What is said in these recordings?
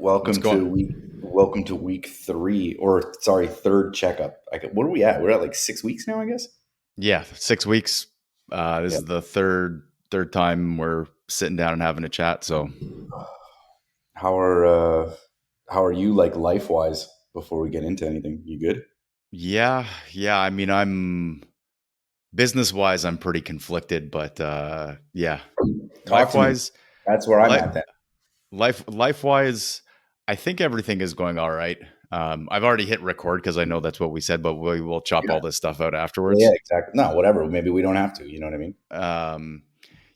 What's Welcome to week three, or sorry, third checkup. What are we at? We're at like 6 weeks now, I guess. Yeah, 6 weeks. This Yeah. is the third time we're sitting down and having a chat. So How are how are you like life wise before we get into anything? You good? yeah. I mean, I'm business wise, I'm pretty conflicted, but yeah, Talk life to me. wise, That's where I'm life at then. life wise, I think everything is going all right. I've already hit record because I know that's what we said, but we will chop Yeah. all this stuff out Yeah, afterwards. exactly. No, whatever. Maybe we don't have to. You know what I mean? Um,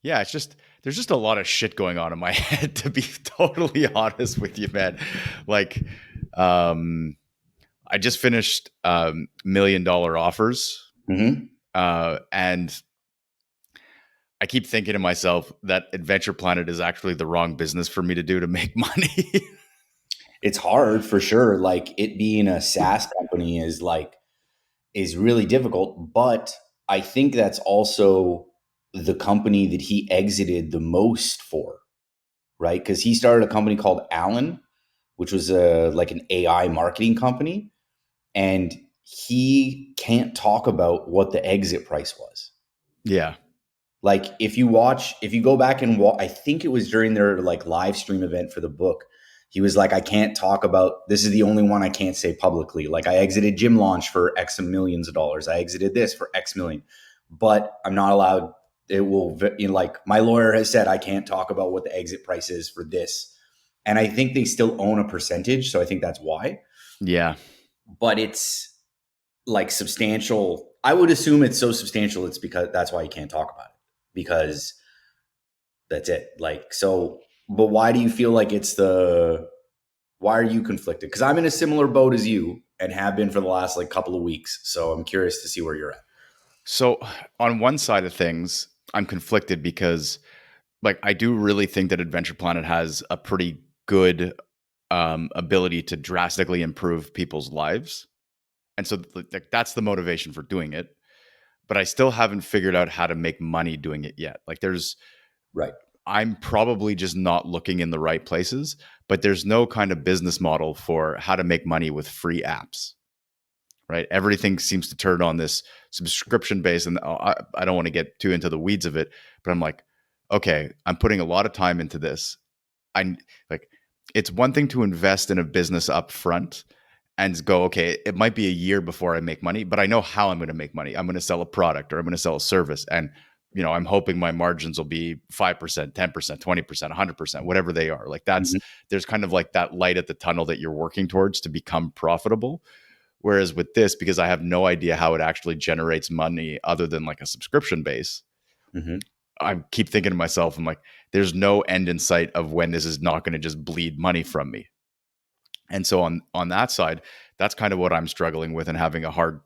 yeah, it's just there's just a lot of shit going on in my head to be totally honest with you, man. Like, um, I just finished $1 million offers, Hmm. and I keep thinking to myself that Adventure Planet is actually the wrong business for me to do to make money. It's hard for sure. Like it being a SaaS company is really difficult, but I think that's also the company that he exited the most for, right? Because he started a company called Allen, which was like an AI marketing company, and he can't talk about what the exit price was. Yeah, Like if you go back and I think it was during their like live stream event for the book. He was like, I can't talk about this is the only one I can't say publicly. Like I exited Gym Launch for X millions of dollars. I exited this for X million, but I'm not allowed. It will, you know, like my lawyer has said, I can't talk about what the exit price is for this. And I think they still own a percentage. So I think that's why. yeah, But it's like substantial. I would assume it's so substantial. It's because that's why you can't talk about it because that's it. Like, so, but why do you feel like why are you conflicted? Because I'm in a similar boat as you and have been for the last like couple of weeks. So I'm curious to see where you're at. so on one side of things, I'm conflicted because like I do really think that Adventure Planet has a pretty good ability to drastically improve people's lives. And so like that's the motivation for doing it. But I still haven't figured out how to make money doing it yet. Like Right. I'm probably just not looking in the right places, but there's no kind of business model for how to make money with free apps, right? Everything seems to turn on this subscription base. And I don't want to get too into the weeds of it, but I'm like, okay, I'm putting a lot of time into this. I like it's one thing to invest in a business up front and go, okay, it might be a year before I make money, but I know how I'm going to make money. I'm going to sell a product or I'm going to sell a service. And, I'm hoping my margins will be 5%, 10%, 20%, 100%, whatever they are. Like Mhm. there's kind of like that light at the tunnel that you're working towards to become profitable. Whereas with this, because I have no idea how it actually generates money other than like a subscription base, Mhm. I keep thinking to myself, I'm like, there's no end in sight of when this is not going to just bleed money from me. And so on that side, that's kind of what I'm struggling with and having a hard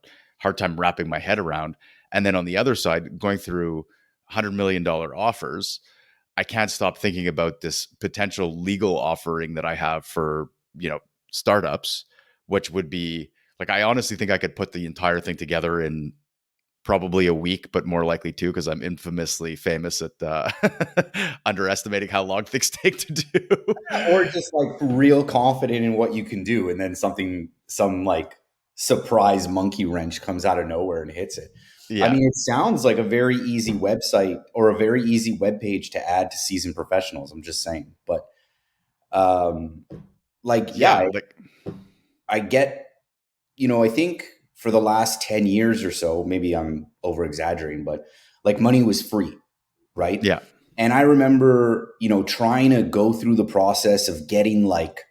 time wrapping my head around. And then on the other side, going through $100 million offers, I can't stop thinking about this potential legal offering that I have for, startups, which would be like I honestly think I could put the entire thing together in probably a week, but more likely two because I'm infamously famous at underestimating how long things take to do. Or just like real confident in what you can do. And then some like surprise monkey wrench comes out of nowhere and hits it. I Yeah, mean, it sounds like a very easy website or a very easy web page to add to seasoned professionals. I'm just saying. But um, like, yeah, yeah, like I get, I think for the last 10 years or so, maybe I'm over exaggerating, but like money was free, right? yeah, And I remember, trying to go through the process of getting like,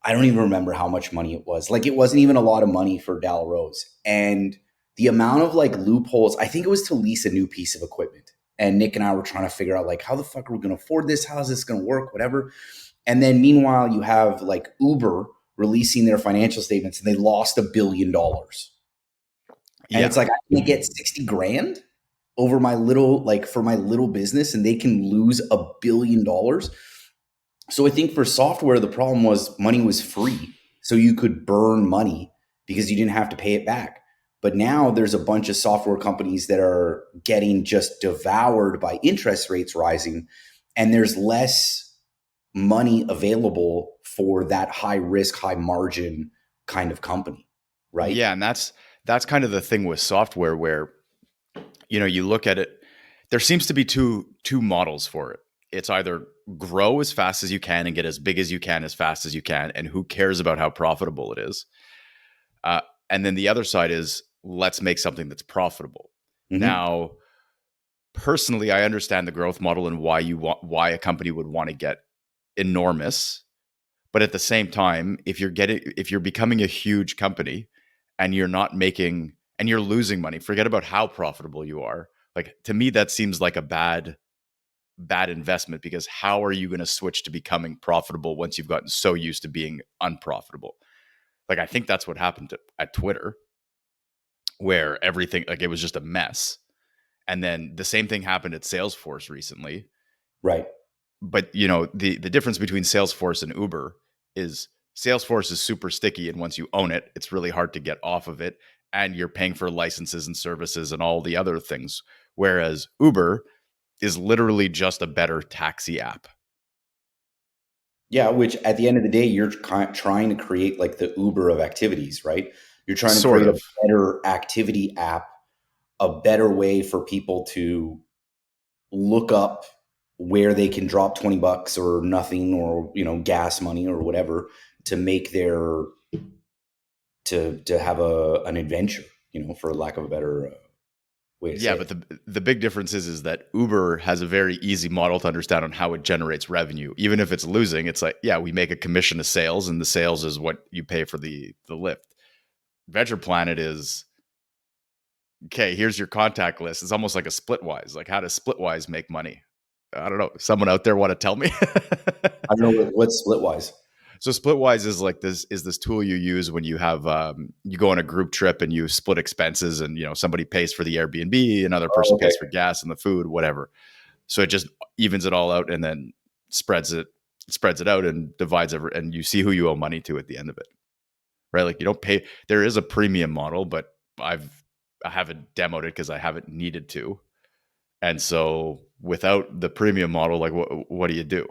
I don't even remember how much money it was. Like it wasn't even a lot of money for Dal Rose. And the amount of like loopholes, I think it was to lease a new piece of equipment. And Nick and I were trying to figure out like how the fuck are we going to afford this? How is this going to work? Whatever. And then meanwhile, you have like Uber releasing their financial statements and they lost $1 billion. And yeah, it's like, I can get 60 grand over my little, like for my little business and they can lose $1 billion. So I think for software, the problem was money was free. So you could burn money because you didn't have to pay it back. But now there's a bunch of software companies that are getting just devoured by interest rates rising, and there's less money available for that high risk, high margin kind of company, right? Yeah, and that's kind of the thing with software where you look at it, there seems to be two models for it. It's either grow as fast as you can and get as big as you can as fast as you can, and who cares about how profitable it is. Uh, and then the other side is let's make something that's profitable. Mm-hmm. Now, personally, I understand the growth model and why a company would want to get enormous. But at the same time, if you're becoming a huge company and you're not making and you're losing money, forget about how profitable you are. Like to me, that seems like a bad investment because how are you going to switch to becoming profitable once you've gotten so used to being unprofitable? Like I think that's what happened at Twitter, where everything like it was just a mess. And then the same thing happened at Salesforce recently. Right. But the difference between Salesforce and Uber is Salesforce is super sticky, and once you own it, it's really hard to get off of it, and you're paying for licenses and services and all the other things. Whereas Uber is literally just a better taxi app. Yeah, which at the end of the day, you're trying to create like the Uber of activities, right? You're trying to Sort create a of. better activity app, a better way for people to look up where they can drop 20 bucks or nothing or, gas money or whatever to make their to have an adventure, for lack of a better way to Yeah, say but it. the big difference is that Uber has a very easy model to understand on how it generates revenue. Even if it's losing, it's like, yeah, we make a commission of sales, and the sales is what you pay for the lift. Venture Planet is okay. Here's your contact list. It's almost like a Splitwise. Like, how does Splitwise make money? I don't know. Someone out there want to tell me? I don't know what's Splitwise. So Splitwise is like this tool you use when you have you go on a group trip and you split expenses, and somebody pays for the Airbnb, another Oh, person okay. pays for gas and the food, whatever. So it just evens it all out and then spreads it out and divides and you see who you owe money to at the end of it. Right? Like you don't pay. There is a premium model, but I haven't demoed it because I haven't needed to. And so without the premium model, like what do you do?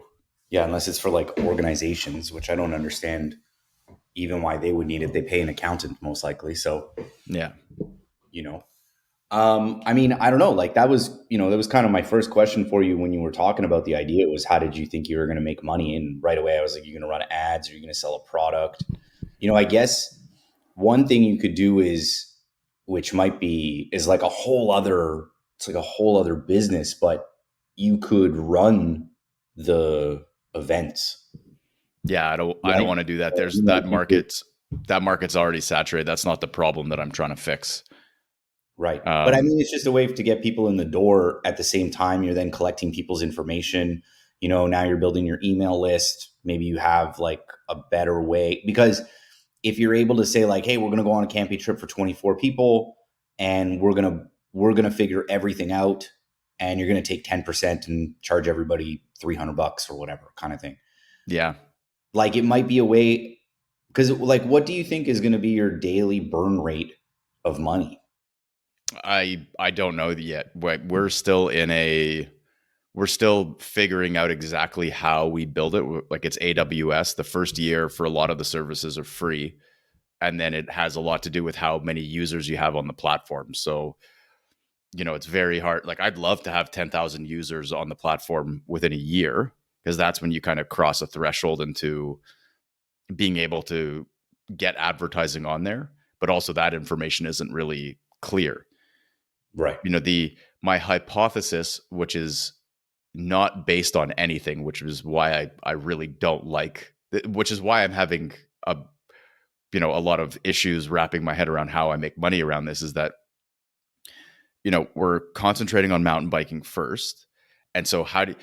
Yeah, unless it's for like organizations, which I don't understand even why they would need it. They pay an accountant most likely. So, Yeah. you know, I mean, I don't know. Like that was kind of my first question for you when you were talking about the idea was how did you think you were going to make money? And right away I was like, you're going to run ads or you're going to sell a product. I guess one thing you could do which might be, is like it's like a whole other business, but you could run the events, Yeah, I don't right? want to do that. There's Like you could, that market's already saturated. That's not the problem that I'm trying to fix. right. But I Um, mean, it's just a way to get people in the door at the same time. You're then collecting people's information. Now you're building your email list. Maybe you have like a better way because if you're able to say like, hey, we're going to go on a camping trip for 24 people and we're going to figure everything out and you're going to take 10% and charge everybody 300 bucks or whatever kind of thing. yeah, Like it might be a way because like what do you think is going to be your daily burn rate of money? I don't know yet. We're still figuring out exactly how we build it. Like it's AWS. The first year for a lot of the services are free, and then it has a lot to do with how many users you have on the platform. So it's very hard. Like I'd love to have 10,000 users on the platform within a year because that's when you kind of cross a threshold into being able to get advertising on there. But also that information isn't really clear. Right. The my hypothesis, which is not based on anything, which is why I really don't like, which is why I'm having a lot of issues wrapping my head around how I make money around this, is that we're concentrating on mountain biking first. And so how do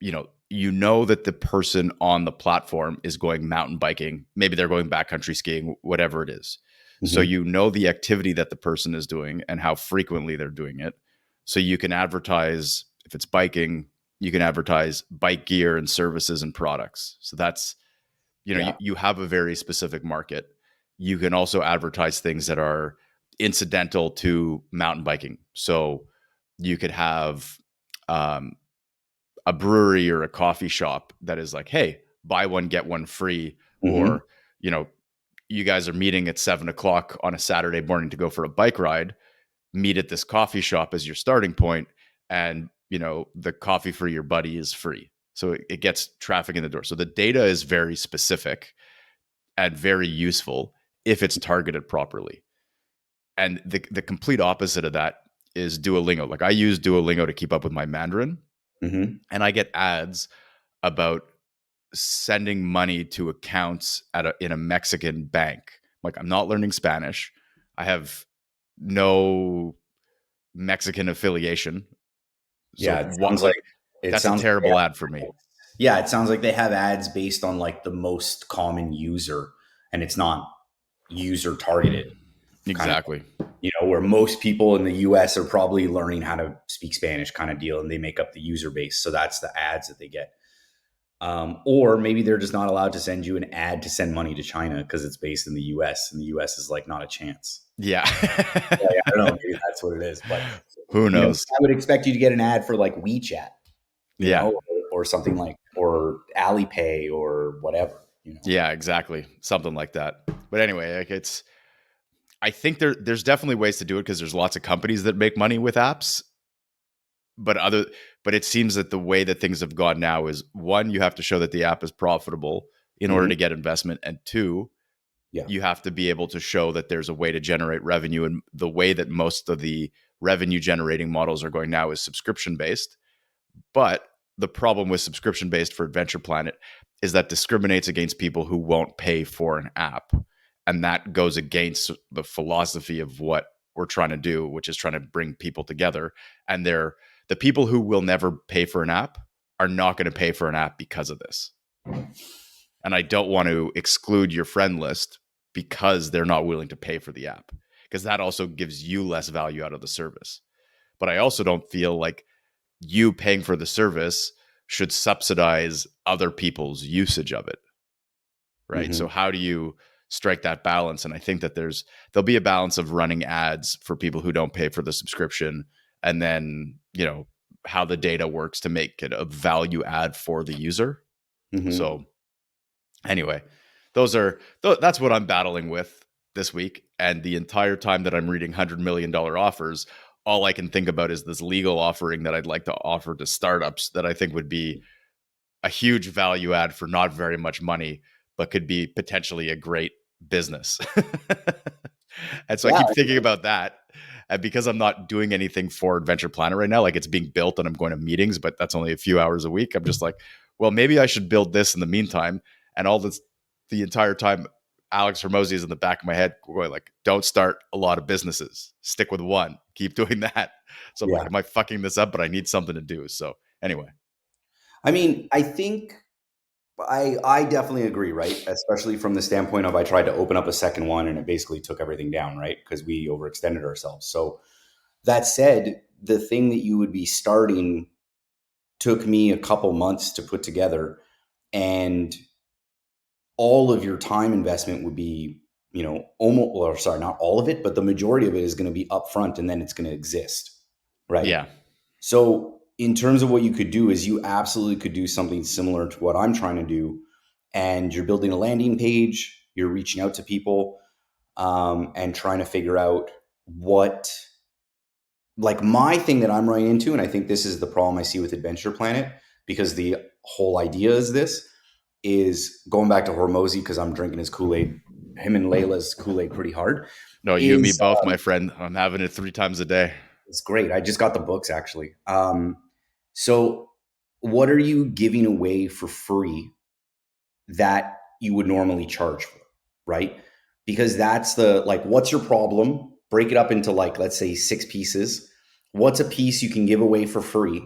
that the person on the platform is going mountain biking, maybe they're going backcountry skiing, whatever it is. So Hmm. the activity that the person is doing and how frequently they're doing it. So you can advertise, if it's biking, you can advertise bike gear and services and products. So that's, Yeah. you have a very specific market. You can also advertise things that are incidental to mountain biking. So you could have um, a brewery or a coffee shop that is like, hey, buy one, get one free Mm-hmm. or, you know, you guys are meeting at 7 o'clock on a Saturday morning to go for a bike ride, meet at this coffee shop as your starting point, and, the coffee for your buddy is free. So it gets traffic in the door. So the data is very specific and very useful if it's targeted properly. And the complete opposite of that is Duolingo. Like, I use Duolingo to keep up with my Mandarin, Mm-hmm. and I get ads about sending money to accounts in a Mexican bank. Like, I'm not learning Spanish. I have no Mexican affiliation. So Yeah, what, like, it that's a sounds like they terrible ad for me. have, yeah, it sounds like they have ads based on like the most common user, and it's not user targeted kind of Exactly. thing. Where most people in the US are probably learning how to speak Spanish kind of deal, and they make up the user base. So that's the ads that they get. Or maybe they're just not allowed to send you an ad to send money to China because it's based in the US, and the US is like not a chance. Yeah. Yeah, I don't know. Maybe that's what it is. But, Who knows? I would expect you to get an ad for like WeChat, Yeah. or something like, or Alipay or whatever. Yeah, exactly. Something like that. But anyway, like, I think there's definitely ways to do it because there's lots of companies that make money with apps. But but it seems that the way that things have gone now is, one, you have to show that the app is profitable in order Hmm. to get investment, and two, Yeah. you have to be able to show that there's a way to generate revenue. And the way that most of the revenue generating models are going now is subscription based. But the problem with subscription based for Adventure Planet is that discriminates against people who won't pay for an app. And that goes against the philosophy of what we're trying to do, which is trying to bring people together. And the people who will never pay for an app are not going to pay for an app because of this. And I don't want to exclude your friend list because they're not willing to pay for the app, because that also gives you less value out of the service. But I also don't feel like you paying for the service should subsidize other people's usage of it, right? Hmm. So how do you strike that balance? And I think that there'll be a balance of running ads for people who don't pay for the subscription, and then, how the data works to make it a value add for the user. Hmm. So anyway, that's what I'm battling with this week. And the entire time that I'm reading $100 million offers, all I can think about is this legal offering that I'd like to offer to startups that I think would be a huge value add for not very much money, but could be potentially a great business. And so I Yeah. keep thinking about that. And because I'm not doing anything for Adventure Planet right now, like, it's being built and I'm going to meetings, but that's only a few hours a week. I'm just like, well, maybe I should build this in the meantime. And the entire time, Alex Hormozy is in the back of my head going like, don't start a lot of businesses. Stick with one. Keep doing that. So I'm like, Yeah. am I fucking this up? But I need something to do. So anyway, I mean, I think I definitely agree, right? Especially from the standpoint of, I tried to open up a second one and it basically took everything down, right? Because we overextended ourselves. So that said, the thing that you would be starting took me a couple months to put together, and all of your time investment would be, almost, or sorry, not all of it, but the majority of it is going to be upfront, and then it's going to exist, right? yeah. So in terms of what you could do, is you absolutely could do something similar to what I'm trying to do, and you're building a landing page, you're reaching out to people, and trying to figure out what, like, my thing that I'm running into, and I think this is the problem I see with Adventure Planet, because the whole idea is this, is going back to Hormozy, because I'm drinking his Kool-Aid, him and Layla's Kool-Aid pretty hard, No, you and me is both, my friend. I'm having it 3 times a day. it's great. I just got the books actually. So what are you giving away for free that you would normally charge for, right? Because that's the, like, what's your problem? Break it up into, like, let's say 6 pieces. What's a piece you can give away for free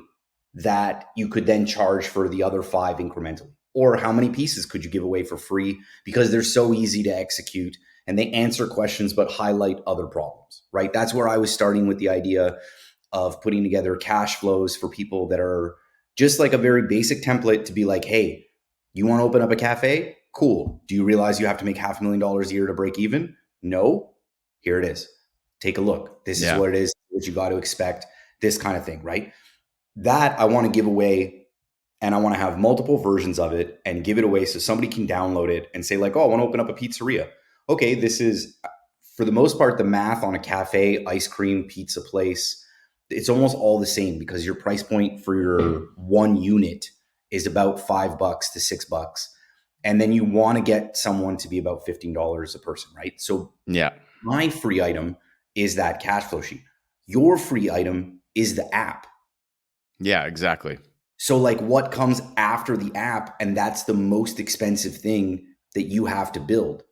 that you could then charge for the other five incrementally? Or how many pieces could you give away for free because they're so easy to execute and they answer questions but highlight other problems, right? That's where I was starting with the idea of putting together cash flows for people that are just like a very basic template to be like, hey, you want to open up a cafe? Cool. Do you realize you have to make $500,000 a year to break even? No. Here it is. Take a look. This is Yeah. what it is, what you got to expect, this kind of thing, right? That I want to give away and I want to have multiple versions of it and give it away so somebody can download it and say like, oh, I want to open up a pizzeria. Okay, this is for the most part the math on a cafe, ice cream, pizza place. It's almost all the same because your price point for your one unit is about $5 to $6. And then you want to get someone to be about $15 a person, right? So Yeah. my free item is that cash flow sheet. Your free item is the app. Yeah, exactly. So, like, what comes after the app? And that's the most expensive thing that you have to build,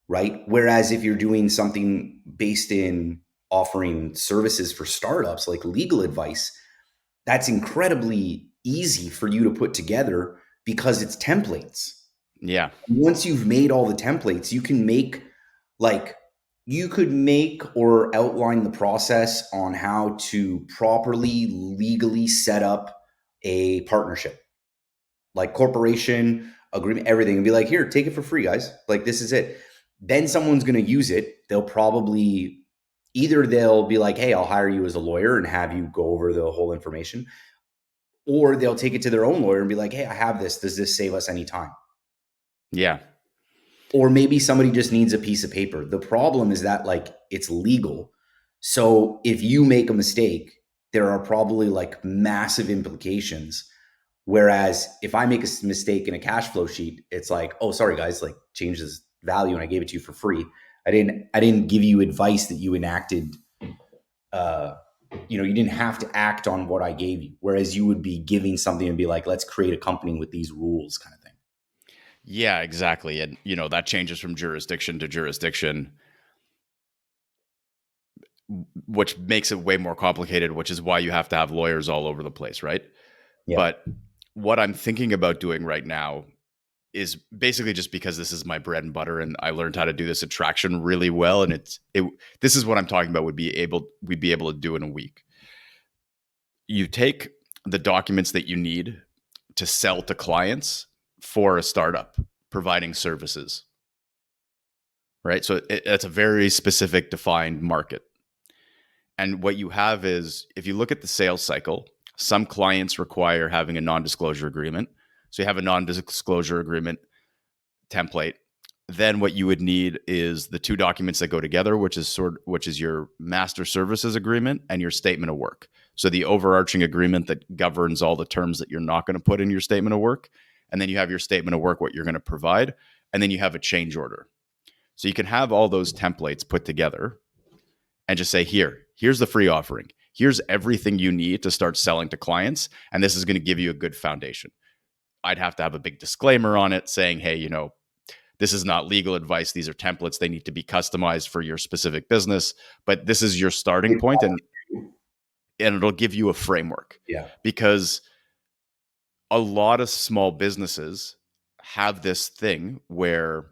right? Whereas if you're doing something based in offering services for startups like legal advice, that's incredibly easy for you to put together because it's templates. Yeah. Once you've made all the templates, you can make like you could make or outline the process on how to properly legally set up a partnership, like corporation agreement, everything, and be like, here, take it for free, guys. Like, this is it. Then someone's going to use it. They'll probably either they'll be like, hey, I'll hire you as a lawyer and have you go over the whole information, or they'll take it to their own lawyer and be like, hey, I have this. Does this save us any time? Yeah. Or maybe somebody just needs a piece of paper. The problem is that like it's legal. So if you make a mistake, there are probably like massive implications. Whereas if I make a mistake in a cash flow sheet, it's like, oh, sorry guys, like change this value and I gave it to you for free. I didn't give you advice that you enacted. Uh, you didn't have to act on what I gave you. Whereas you would be giving something and be like, let's create a company with these rules, kind of thing. Yeah, exactly. And, that changes from jurisdiction to jurisdiction, which makes it way more complicated, which is why you have to have lawyers all over the place, right? Yeah. But what I'm thinking about doing right now is basically just because this is my bread and butter and I learned how to do this attraction really well. And this is what I'm talking about we'd be able to do in a week. You take the documents that you need to sell to clients for a startup providing services, right? So it's a very specific defined market. And what you have is, if you look at the sales cycle, some clients require having a non-disclosure agreement. So you have a non-disclosure agreement template. Then what you would need is the two documents that go together, which is your master services agreement and your statement of work. So the overarching agreement that governs all the terms that you're not going to put in your statement of work. And then you have your statement of work, what you're going to provide. And then you have a change order. So you can have all those templates put together and just say, here's the free offering. Here's everything you need to start selling to clients. And this is going to give you a good foundation. I'd have to have a big disclaimer on it saying, hey, this is not legal advice. These are templates. They need to be customized for your specific business. But this is your starting point, and it'll give you a framework. Yeah. Because a lot of small businesses have this thing where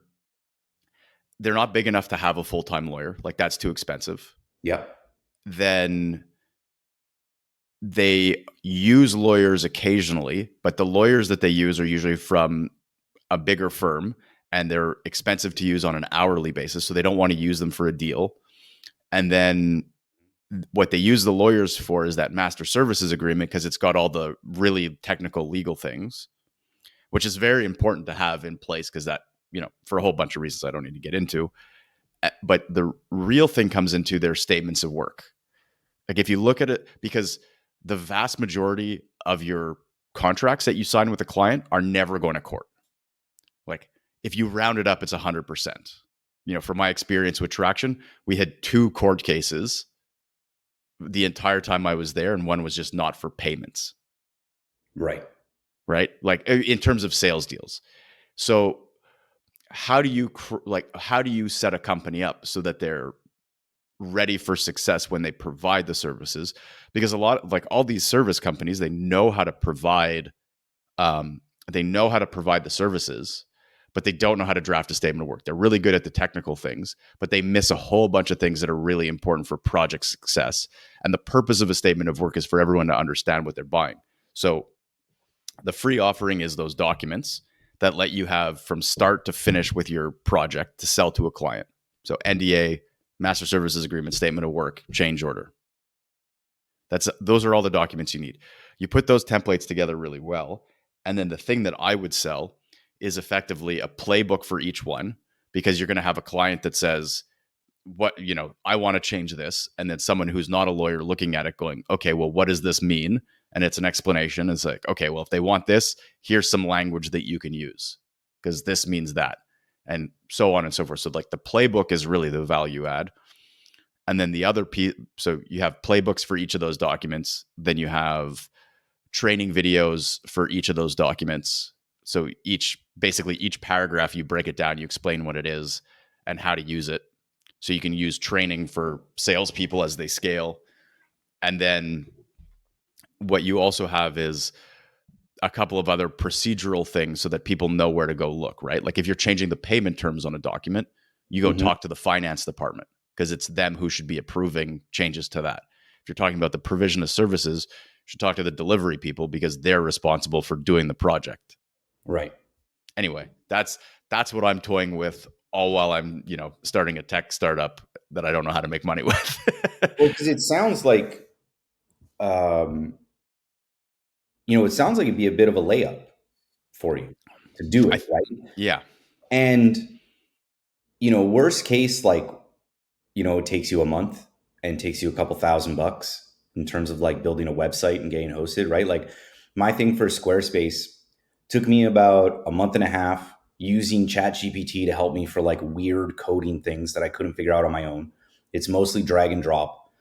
they're not big enough to have a full-time lawyer. Like, that's too expensive. Yeah. Then they use lawyers occasionally, but the lawyers that they use are usually from a bigger firm and they're expensive to use on an hourly basis. So they don't want to use them for a deal. And then what they use the lawyers for is that master services agreement because it's got all the really technical legal things, which is very important to have in place because that, for a whole bunch of reasons I don't need to get into. But the real thing comes into their statements of work. Like, if you look at it, because the vast majority of your contracts that you sign with a client are never going to court. Like, if you round it up, it's 100%. From my experience with Traction, we had 2 court cases the entire time I was there, and one was just not for payments. Right. Right? Like, in terms of sales deals. So how do you set a company up so that they're ready for success when they provide the services? Because a lot of, like, all these service companies, they know how to provide the services, but they don't know how to draft a statement of work. They're really good at the technical things, but they miss a whole bunch of things that are really important for project success. And the purpose of a statement of work is for everyone to understand what they're buying. So the free offering is those documents that let you have from start to finish with your project to sell to a client. So NDA, master services agreement, statement of work, change order. Those are all the documents you need. You put those templates together really well, And then the thing that I would sell is effectively a playbook for each one, because you're going to have a client that says, what, I want to change this. And then someone who's not a lawyer looking at it going, okay, well, what does this mean? And it's an explanation. It's like, okay, well, if they want this, here's some language that you can use because this means that. And so on and so forth. So like the playbook is really the value add. And then the other piece, so you have playbooks for each of those documents. Then you have training videos for each of those documents. So basically each paragraph, you break it down, you explain what it is and how to use it. So you can use training for salespeople as they scale. And then what you also have is a couple of other procedural things so that people know where to go look, right? Like if you're changing the payment terms on a document, you go Mm-hmm. talk to the finance department because it's them who should be approving changes to that. If you're talking about the provision of services, you should talk to the delivery people because they're responsible for doing the project. Right. Anyway, that's what I'm toying with all while I'm, starting a tech startup that I don't know how to make money with. Well, because it sounds like, um, it sounds like it'd be a bit of a layup for you to do I it, right? Yeah. And, worst case, like, it takes you a month and takes you a couple $1,000 in terms of like building a website and getting hosted, right? Like my thing for Squarespace took me about a month and a half using ChatGPT to help me for like weird coding things that I couldn't figure out on my own. It's mostly drag and drop.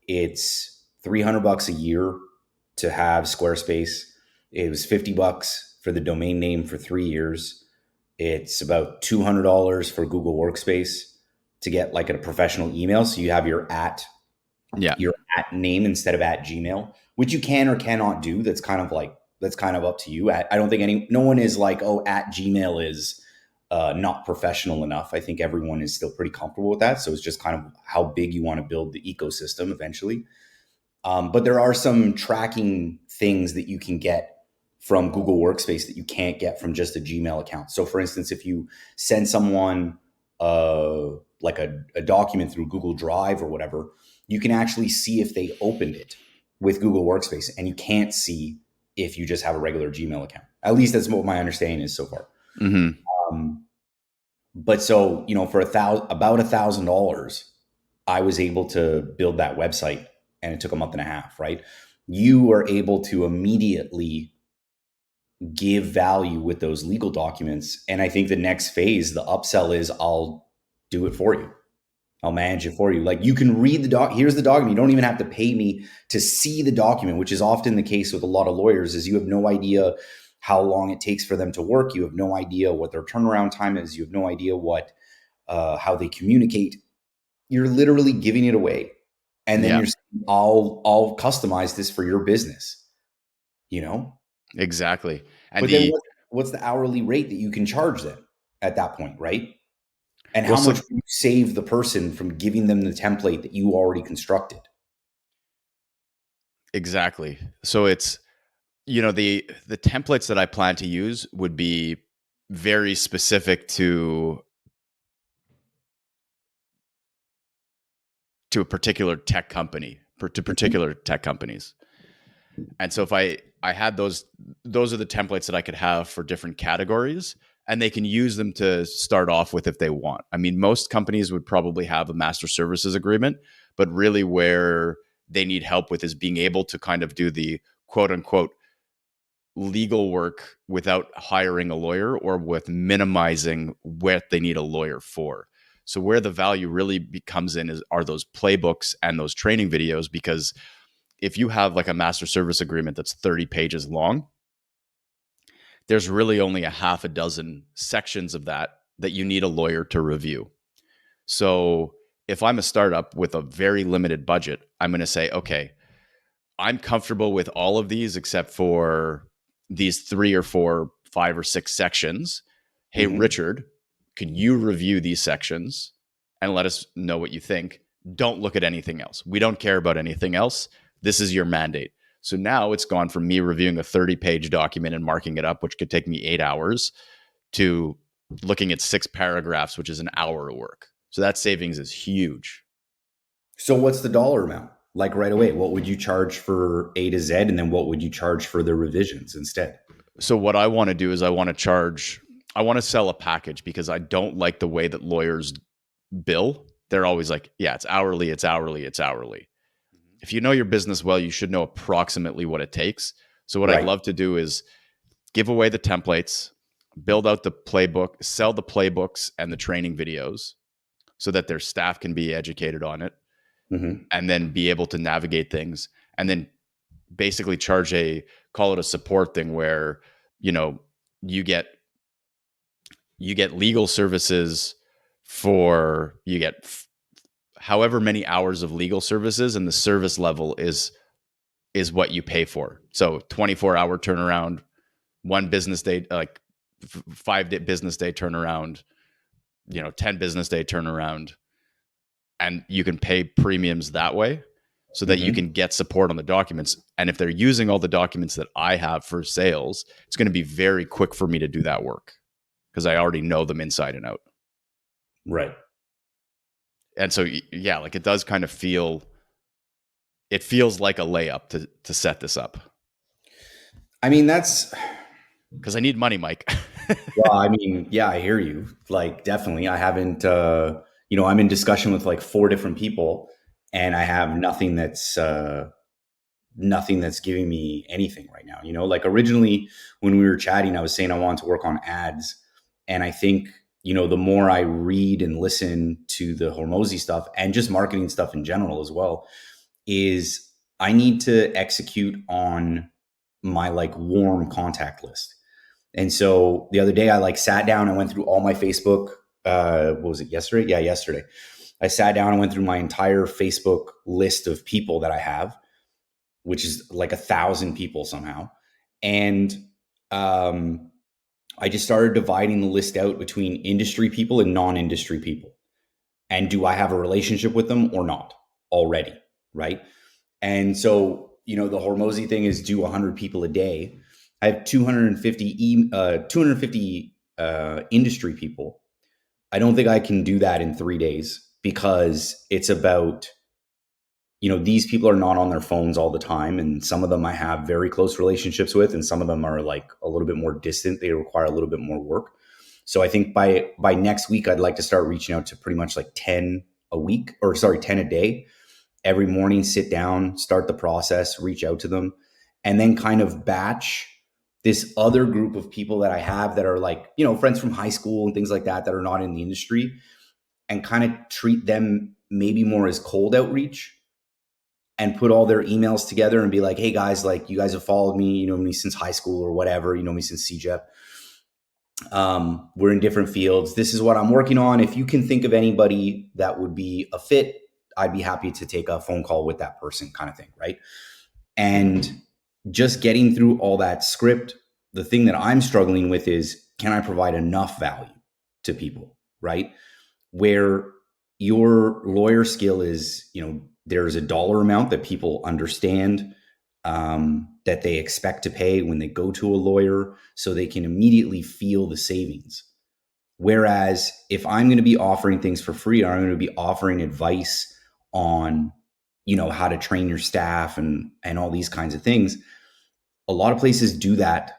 It's $300 a year to have Squarespace. It was $50 for the domain name for 3 years. It's about $200 for Google Workspace to get like a professional email. So you have Yeah. your at name instead of at Gmail, which you can or cannot do. That's kind of up to you. I don't think no one is like, oh, at Gmail is not professional enough. I think everyone is still pretty comfortable with that. So it's just kind of how big you want to build the ecosystem eventually. But there are some tracking things that you can get from Google Workspace that you can't get from just a Gmail account. So, for instance, if you send someone like a document through Google Drive or whatever, you can actually see if they opened it with Google Workspace, and you can't see if you just have a regular Gmail account. At least that's what my understanding is so far. Mm-hmm. Um, but so, for about $1,000, I was able to build that website, and it took a month and a half, right? You were able to immediately give value with those legal documents. And I think the next phase, the upsell is I'll do it for you. I'll manage it for you. Like you can read the here's the document. You don't even have to pay me to see the document, which is often the case with a lot of lawyers is you have no idea how long it takes for them to work. You have no idea what their turnaround time is. You have no idea how they communicate. You're literally giving it away. And then Yeah. you're saying, I'll customize this for your business, you know? Exactly. And But then what's the hourly rate that you can charge them at that point, right? And well, how much so will you save the person from giving them the template that you already constructed? exactly. So it's, the templates that I plan to use would be very specific to a particular tech company, to Mhm. particular tech companies. And so if I had those are the templates that I could have for different categories, and they can use them to start off with if they want. I mean, most companies would probably have a master services agreement, but really where they need help with is being able to kind of do the quote unquote legal work without hiring a lawyer or with minimizing what they need a lawyer for. So where the value really comes in are those playbooks and those training videos, because if you have like a master service agreement that's 30 pages long, there's really only a half a dozen sections of that you need a lawyer to review. So if I'm a startup with a very limited budget, I'm going to say, okay, I'm comfortable with all of these except for these 3 or 4, 5 or 6 sections. Hey, Mhm. Richard, can you review these sections and let us know what you think? Don't look at anything else. We don't care about anything else. This is your mandate. So now it's gone from me reviewing a 30-page document and marking it up, which could take me 8 hours, to looking at 6 paragraphs, which is an hour of work. So that savings is huge. So what's the dollar amount? Like right away, what would you charge for A to Z, and then what would you charge for the revisions instead? So what I want to do is I want to sell a package because I don't like the way that lawyers bill. They're always like, yeah, it's hourly, it's hourly, it's hourly. If you know your business well, you should know approximately what it takes. So what I'd Right. love to do is give away the templates, build out the playbook, sell the playbooks and the training videos so that their staff can be educated on it Hmm. and then be able to navigate things and then basically charge a call it a support thing where you know you get legal services for you get however many hours of legal services and the service level is what you pay for. So 24-hour turnaround, one business day, like 5 day business day turnaround, 10 business day turnaround, and you can pay premiums that way so that you Hmm. can get support on the documents. And if they're using all the documents that I have for sales, it's going to be very quick for me to do that work because I already know them inside and out. Right. And so yeah, like it does kind of it feels like a layup to set this up I mean, that's, because I need money, Mike. well, I mean, yeah, I hear you. Like, definitely. I haven't, I'm in discussion with like four different people, and I have nothing that's giving me anything right now. Like originally when we were chatting, I was saying I wanted to work on ads. And I think, the more I read and listen to the Hormozy stuff and just marketing stuff in general as well, is I need to execute on my like warm contact list. And so the other day I like sat down and went through all my Facebook. What was it, yesterday? Yeah, yesterday. I sat down and went through my entire Facebook list of people that I have, which is like 1,000 people somehow. And um, I just started dividing the list out between industry people and non-industry people. And do I have a relationship with them or not already? Right. And so, the Hormozy thing is do 100 people a day. I have 250 industry people. I don't think I can do that in 3 days because it's about, these people are not on their phones all the time. And some of them I have very close relationships with, and some of them are like a little bit more distant. They require a little bit more work. So I think by next week, I'd like to start reaching out to pretty much like 10 a week, or sorry, 10 a day. Every morning, sit down, start the process, reach out to them, and then kind of batch this other group of people that I have that are like, friends from high school and things like that, that are not in the industry, and kind of treat them maybe more as cold outreach and put all their emails together and be like, hey guys, like you guys have followed me, you know me since high school or whatever, you know me since CJEP. We're in different fields. This is what I'm working on. If you can think of anybody that would be a fit, I'd be happy to take a phone call with that person, kind of thing. Right. And just getting through all that script, the thing that I'm struggling with is, can I provide enough value to people? Right. Where your lawyer skill is, there's a dollar amount that people understand, that they expect to pay when they go to a lawyer, so they can immediately feel the savings. Whereas if I'm going to be offering things for free, or I'm going to be offering advice on, how to train your staff and all these kinds of things, a lot of places do that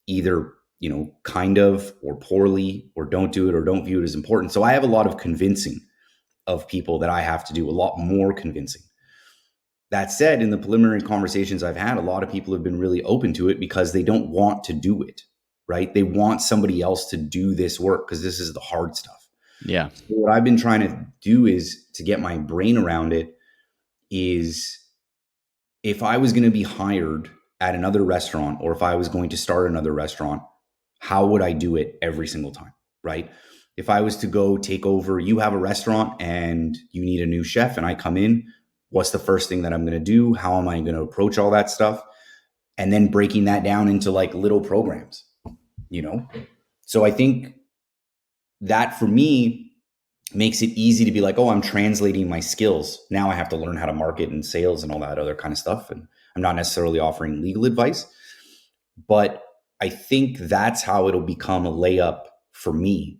either, kind of, or poorly, or don't do it, or don't view it as important. So I have a lot of convincing of people that I have to do, a lot more convincing. That said, in the preliminary conversations I've had, a lot of people have been really open to it because they don't want to do it, right? They want somebody else to do this work because this is the hard stuff. Yeah. So what I've been trying to do is to get my brain around it is, if I was going to be hired at another restaurant, or if I was going to start another restaurant, how would I do it every single time, right? If I was to go take over, you have a restaurant and you need a new chef, and I come in, what's the first thing that I'm going to do? How am I going to approach all that stuff? And then breaking that down into like little programs, you know? So I think that for me makes it easy to be like, oh, I'm translating my skills. Now I have to learn how to market and sales and all that other kind of stuff. And I'm not necessarily offering legal advice, but I think that's how it'll become a layup for me,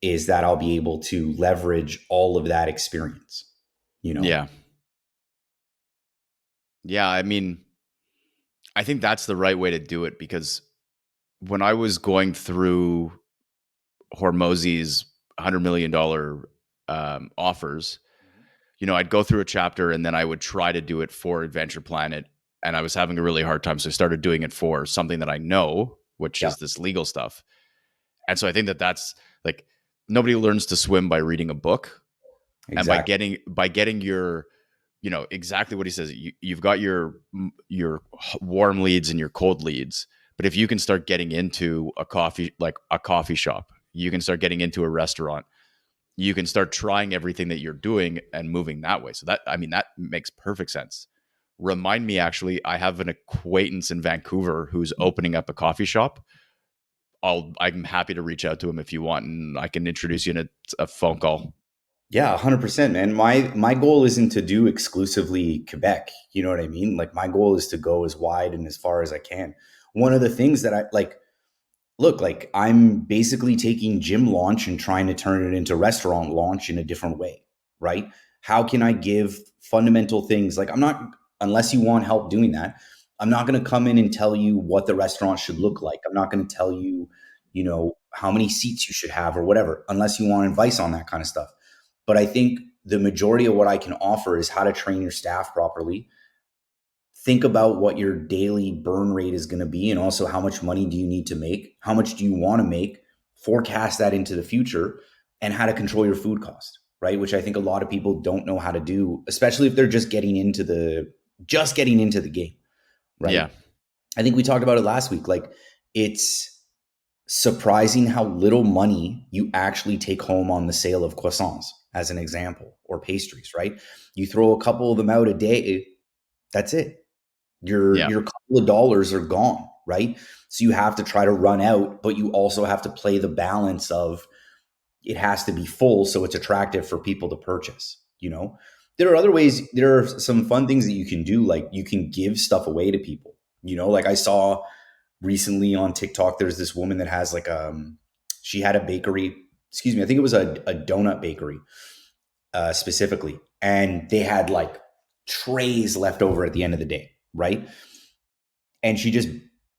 is that I'll be able to leverage all of that experience, you know? Yeah. Yeah. I mean, I think that's the right way to do it because when I was going through Hormozy's $100 million offers, I'd go through a chapter and then I would try to do it for Adventure Planet. And I was having a really hard time. So I started doing it for something that I know, which Yeah, is this legal stuff. And so I think that that's like nobody learns to swim by reading a book. And exactly. by getting your, exactly what he says, you've got your warm leads and your cold leads. But if you can start getting into a coffee shop, you can start getting into a restaurant, you can start trying everything that you're doing and moving that way. So that makes perfect sense. Remind me, actually, I have an acquaintance in Vancouver who's opening up a coffee shop. I'm happy to reach out to him if you want, and I can introduce you in a phone call. Yeah, 100%, man. My goal isn't to do exclusively Quebec. You know what I mean? Like my goal is to go as wide and as far as I can. One of the things that I like, look, like I'm basically taking gym launch and trying to turn it into restaurant launch in a different way, right? How can I give fundamental things? Like I'm not, unless you want help doing that, I'm not going to come in and tell you what the restaurant should look like. I'm not going to tell you, how many seats you should have or whatever, unless you want advice on that kind of stuff. But I think the majority of what I can offer is how to train your staff properly, think about what your daily burn rate is going to be and also how much money do you need to make, how much do you want to make, forecast that into the future, and how to control your food cost, right? Which I think a lot of people don't know how to do, especially if they're just getting into the game, Yeah. right? I think we talked about it last week. Like it's surprising how little money you actually take home on the sale of croissants, as an example, or pastries, right? You throw a couple of them out a day, that's it. your Yeah. your couple of dollars are gone, right? So you have to try to run out, but you also have to play the balance of it has to be full so it's attractive for people to purchase. There are other ways, there are some fun things that you can do, like you can give stuff away to people. Like I saw recently on TikTok, there's this woman that has like she had a bakery, excuse me, I think it was a donut bakery, specifically, and they had like trays left over at the end of the day, right? And she just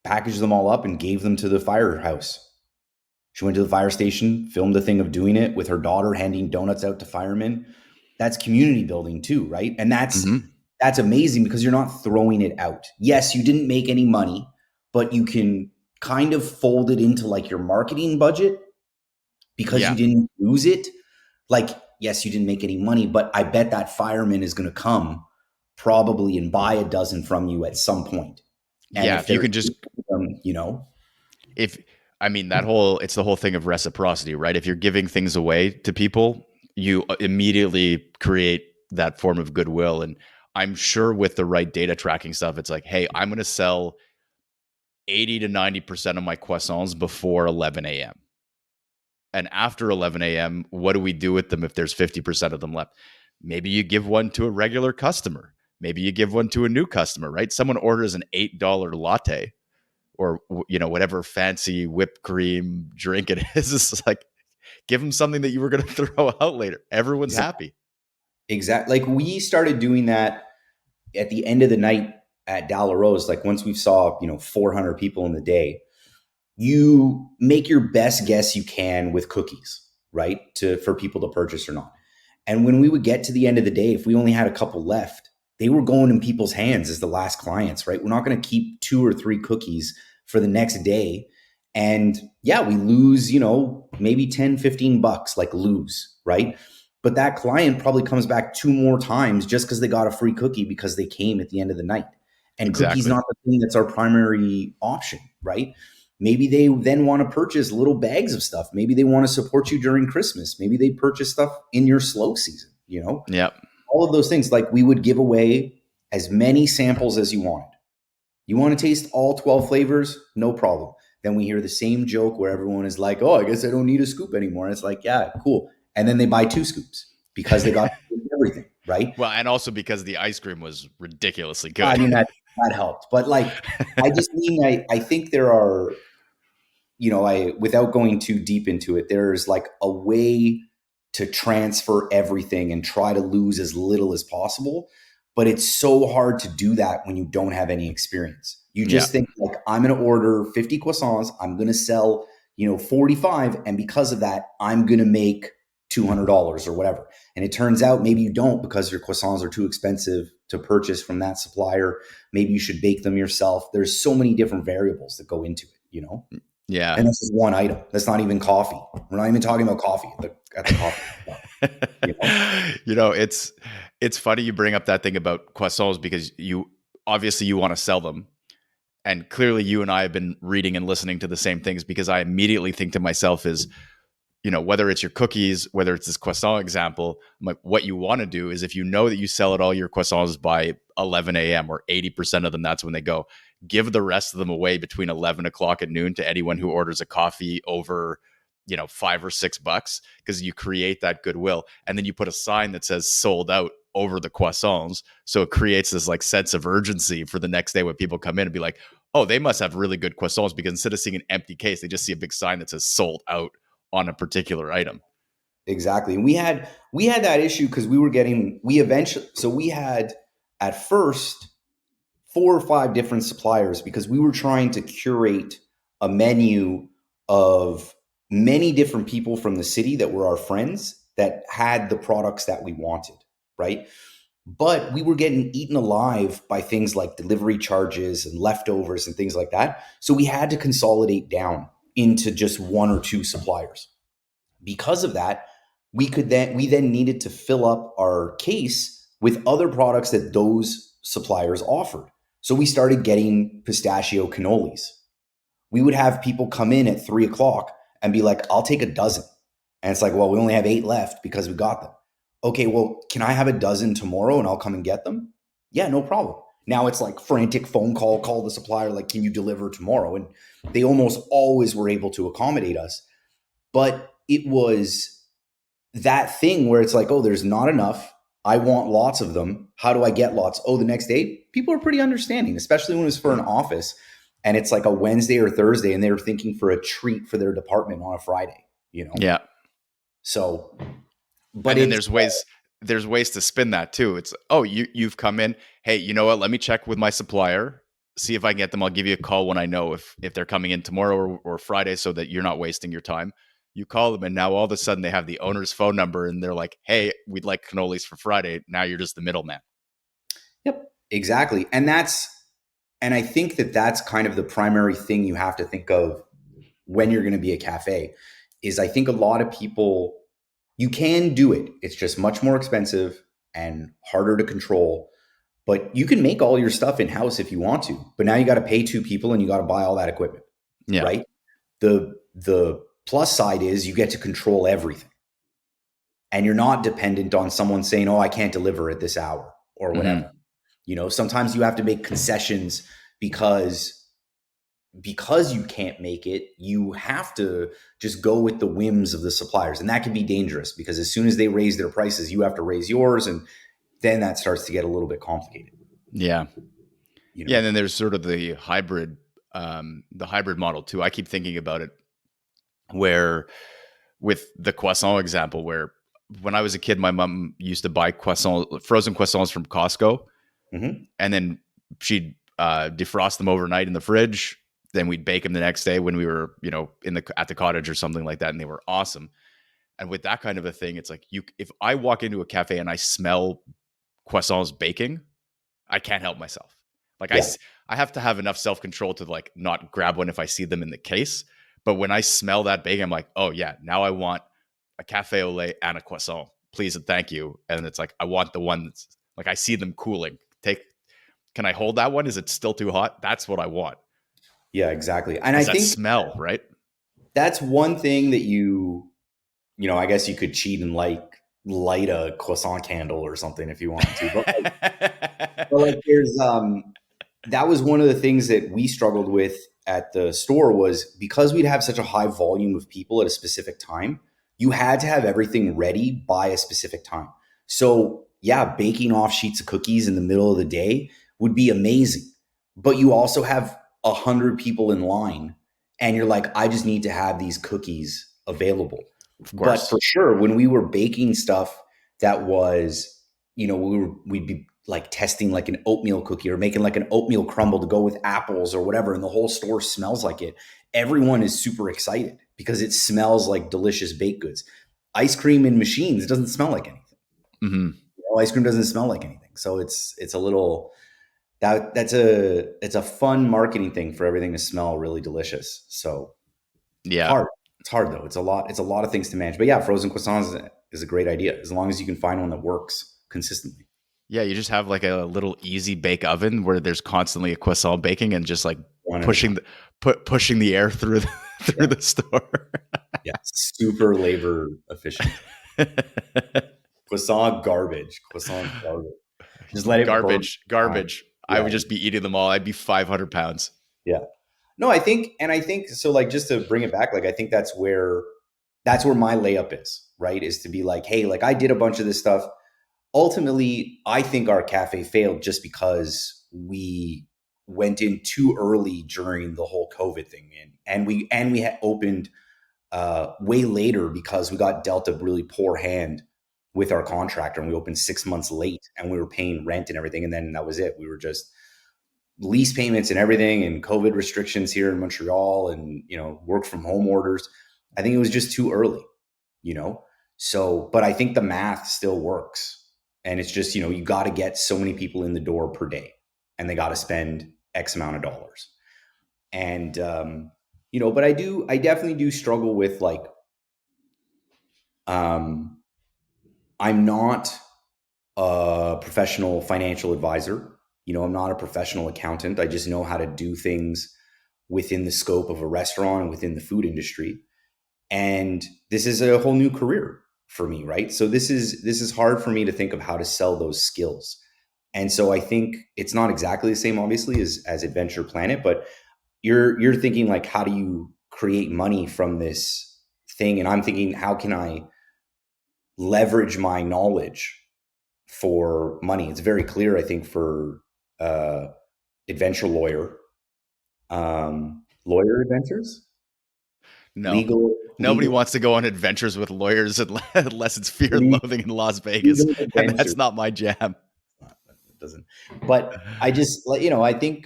packaged them all up and gave them to the firehouse. She went to the fire station, filmed a thing of doing it with her daughter, handing donuts out to firemen. That's community building too, right? And that's Hmm. that's amazing because you're not throwing it out. Yes, you didn't make any money, but you can kind of fold it into like your marketing budget because you Yeah. didn't lose it. Like, yes, you didn't make any money, but I bet that fireman is going to come probably and buy a dozen from you at some point. And Yeah. if If you there's can just, them. if, I mean, it's the whole thing of reciprocity, right? If you're giving things away to people, you immediately create that form of goodwill. And I'm sure with the right data tracking stuff, it's like, hey, I'm going to sell 80 to 90% of my croissants before 11 a.m. And after 11 a.m., what do we do with them if there's 50% of them left? Maybe you give one to a regular customer. Maybe you give one to a new customer, right? Someone orders an $8 latte or whatever fancy whipped cream drink it is. It's like give them something that you were going to throw out later. Everyone's happy. Exactly. Like we started doing that at the end of the night at Rose. Like once we saw, 400 people in the day, you make your best guess you can with cookies, right? For people to purchase or not. And when we would get to the end of the day, if we only had a couple left, they were going in people's hands as the last clients, right? We're not going to keep two or three cookies for the next day. And yeah, we lose, maybe 10, $15, like lose, right? But that client probably comes back two more times just because they got a free cookie because they came at the end of the night. And cookies Exactly. not the thing that's our primary option, right? Maybe they then want to purchase little bags of stuff. Maybe they want to support you during Christmas. Maybe they purchase stuff in your slow season. Yep. All of those things. Like we would give away as many samples as you wanted. You want to taste all 12 flavors? No problem. Then we hear the same joke where everyone is like, oh, I guess I don't need a scoop anymore. And it's like, yeah, cool. And then they buy two scoops because they got everything, right? Well, and also because the ice cream was ridiculously I good. mean, that helped. But like, I just mean, I think there are, without going too deep into it, there's like a way to transfer everything and try to lose as little as possible. But it's so hard to do that when you don't have any experience. You Yeah. just think like, I'm going to order 50 croissants. I'm going to sell, 45. And because of that, I'm going to make $200 or whatever. And it turns out maybe you don't because your croissants are too expensive to purchase from that supplier. Maybe you should bake them yourself. There's so many different variables that go into it. Yeah. And this is one item. That's not even coffee. We're not even talking about coffee at the coffee shop, you know? It's funny you bring up that thing about croissants because you obviously you want to sell them. And clearly you and I have been reading and listening to the same things because I immediately think to myself is, whether it's your cookies, whether it's this croissant example, I'm like, what you want to do is if you know that you sell at all your croissants by 11 a.m. or 80% of them, that's when they go, give the rest of them away between 11 o'clock and noon to anyone who orders a coffee over, $5 or $6 because you create that goodwill. And then you put a sign that says sold out over the croissants. So it creates this like sense of urgency for the next day when people come in and be like, oh, they must have really good croissants because instead of seeing an empty case, they just see a big sign that says sold out on a particular item. Exactly. And we had that issue because we had at first 4 or 5 different suppliers because we were trying to curate a menu of many different people from the city that were our friends that had the products that we wanted, right? But we were getting eaten alive by things like delivery charges and leftovers and things like that. So we had to consolidate down into just 1 or 2 suppliers. Because of that, we then needed to fill up our case with other products that those suppliers offered. So we started getting pistachio cannolis. We would have people come in at 3 o'clock and be like, I'll take a dozen. And it's like, well, we only have 8 left because we got them. Okay, well, can I have a dozen tomorrow and I'll come and get them? Yeah, no problem. Now it's like frantic phone call the supplier, like, can you deliver tomorrow? And they almost always were able to accommodate us. But it was that thing where it's like, oh, there's not enough. I want lots of them. How do I get lots? Oh, the next day, people are pretty understanding, especially when it's for an office and it's like a Wednesday or Thursday and they're thinking for a treat for their department on a Friday. Yeah. So, but And then it's, there's ways to spin that too. It's, oh, you've come in. Hey, you know what? Let me check with my supplier, see if I can get them. I'll give you a call when I know if they're coming in tomorrow or Friday so that you're not wasting your time. You call them and now all of a sudden they have the owner's phone number and they're like, hey, we'd like cannolis for Friday. Now you're just the middleman. yep, exactly. And I think that that's kind of the primary thing you have to think of when you're going to be a cafe is I think a lot of people, you can do it. It's just much more expensive and harder to control. But you can make all your stuff in house if you want to. But now you got to pay 2 people and you got to buy all that equipment, Yeah. right? The plus side is you get to control everything, and you're not dependent on someone saying, "Oh, I can't deliver at this hour" or Mm-hmm. whatever. Sometimes you have to make concessions because you can't make it, you have to just go with the whims of the suppliers. And that can be dangerous because as soon as they raise their prices, you have to raise yours. And then that starts to get a little bit complicated, Yeah. you Yeah. And know? then there's sort of the hybrid model too. I keep thinking about it where with the croissant example, where when I was a kid, my mom used to buy frozen croissants from Costco, Hmm. and then she'd defrost them overnight in the fridge. Then we'd bake them the next day when we were, at the cottage or something like that, and they were awesome. And with that kind of a thing, it's like if I walk into a cafe and I smell croissants baking, I can't help myself. Like Yeah. I have to have enough self control to like not grab one if I see them in the case. But when I smell that baking, I'm like, oh yeah, now I want a cafe au lait and a croissant, please and thank you. And it's like I want the one that's like I see them cooling. Can I hold that one? Is it still too hot? That's what I want. Yeah, exactly. And I Is that think smell, right? that's one thing that I guess you could cheat and like light a croissant candle or something if you wanted to. But like there's that was one of the things that we struggled with at the store was because we'd have such a high volume of people at a specific time, you had to have everything ready by a specific time. So yeah, baking off sheets of cookies in the middle of the day would be amazing. But you also have 100 people in line and you're like, I just need to have these cookies available. Of But for course. sure, when we were baking stuff that was, we'd be like testing like an oatmeal cookie or making like an oatmeal crumble to go with apples or whatever, and the whole store smells like it, everyone is super excited because it smells like delicious baked goods. Ice cream in machines doesn't smell like anything. Hmm. You know, ice cream doesn't smell like anything. So it's a little it's a fun marketing thing for everything to smell really delicious. So Yeah. hard. It's hard though. It's a lot of things to manage. But yeah, frozen croissants is a great idea as long as you can find one that works consistently. Yeah, you just have like a little easy bake oven where there's constantly a croissant baking and just like One at a time. pushing pushing the air through through Yeah. the store. Yeah. Super labor efficient. Croissant garbage. Croissant garbage. Just let it burn. Time. Garbage. I Yeah. would just be eating them all. I'd be 500 pounds. Yeah. No, I think so. Like, just to bring it back, like, I think that's where my layup is, right? Is to be like, hey, like, I did a bunch of this stuff. Ultimately, I think our cafe failed just because we went in too early during the whole COVID thing, and we had opened way later because we got dealt a really poor hand with our contractor, and we opened 6 months late, and we were paying rent and everything, and then that was it. We were just lease payments and everything, and COVID restrictions here in Montreal, and work from home orders. I think it was just too early, you know. So, but I think the math still works, and it's just you got to get so many people in the door per day, and they got to spend X amount of dollars, and but I definitely do struggle with like um, I'm not a professional financial advisor. I'm not a professional accountant. I just know how to do things within the scope of a restaurant and within the food industry. And this is a whole new career for me, right? So this is hard for me to think of how to sell those skills. And so I think it's not exactly the same, obviously, as Adventure Planet, but you're thinking like, how do you create money from this thing? And I'm thinking, how can I leverage my knowledge for money? It's very clear, I think, for uh, adventure lawyer, lawyer adventures, No. legal, Nobody legal, wants to go on adventures with lawyers unless it's Fear and le- Loathing in Las Vegas, legal and adventures. that's not my jam. It doesn't. But I just like I think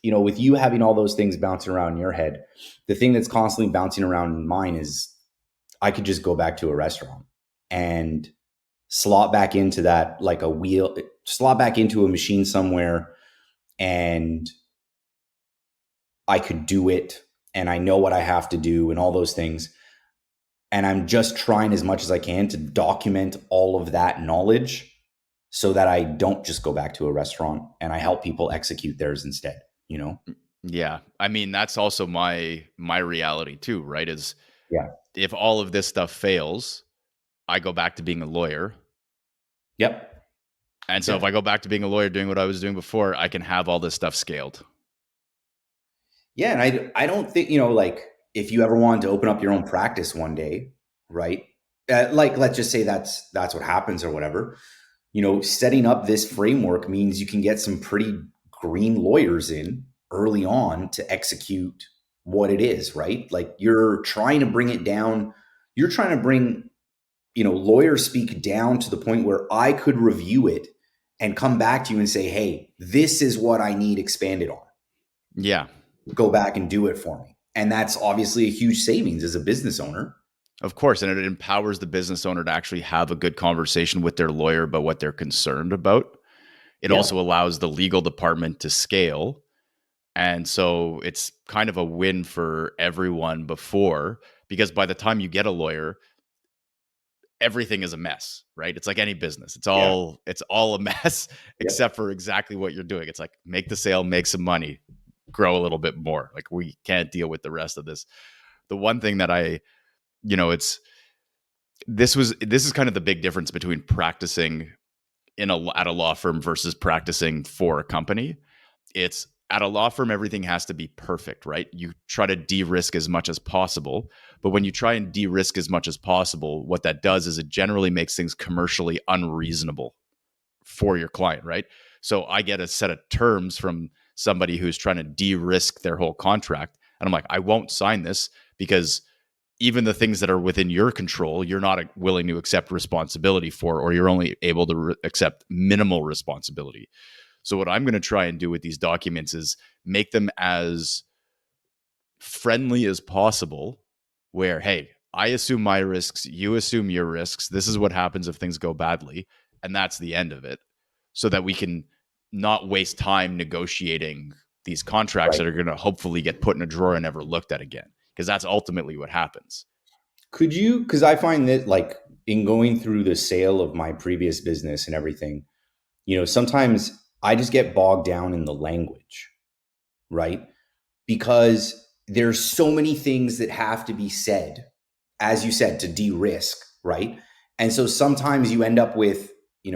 with you having all those things bouncing around in your head, the thing that's constantly bouncing around in mine is I could just go back to a restaurant and slot back into that, like a wheel, slot back into a machine somewhere, and I could do it, and I know what I have to do and all those things. And I'm just trying as much as I can to document all of that knowledge so that I don't just go back to a restaurant, and I help people execute theirs instead, you know? Yeah. I mean, that's also my reality too, right? Is Yeah. if all of this stuff fails, I go back to being a lawyer. Yep. And so if Yeah. I go back to being a lawyer doing what I was doing before, I can have all this stuff scaled. Yeah. And I don't think, like, if you ever wanted to open up your own practice one day, right? Like, let's just say that's what happens or whatever. Setting up this framework means you can get some pretty green lawyers in early on to execute what it is, right? Like, you're trying to bring it down. You're trying to bring, lawyer speak down to the point where I could review it and come back to you and say, hey, this is what I need expanded on. Yeah. Go back and do it for me. And that's obviously a huge savings as a business owner. Of course. And it empowers the business owner to actually have a good conversation with their lawyer about what they're concerned about. It Yeah. also allows the legal department to scale. And so it's kind of a win for everyone before, because by the time you get a lawyer, everything is a mess, right? It's like any business. Yeah. It's all a mess Yep. except for exactly what you're doing. It's like make the sale, make some money, grow a little bit more. Like we can't deal with the rest of this. The one thing that it's this is kind of the big difference between practicing at a law firm versus practicing for a company. It's at a law firm, everything has to be perfect, right? You try to de-risk as much as possible. But when you try and de-risk as much as possible, what that does is it generally makes things commercially unreasonable for your client, right? So I get a set of terms from somebody who's trying to de-risk their whole contract. And I'm like, I won't sign this because even the things that are within your control, you're not willing to accept responsibility for, or you're only able to accept minimal responsibility. So what I'm going to try and do with these documents is make them as friendly as possible, where, hey, I assume my risks, you assume your risks. This is what happens if things go badly. And that's the end of it. So that we can not waste time negotiating these contracts Right. that are going to hopefully get put in a drawer and never looked at again. Because that's ultimately what happens. Could you, because I find that like in going through the sale of my previous business and everything, sometimes I just get bogged down in the language, right? Because there's so many things that have to be said, as you said, to de-risk, right? And so sometimes you end up with,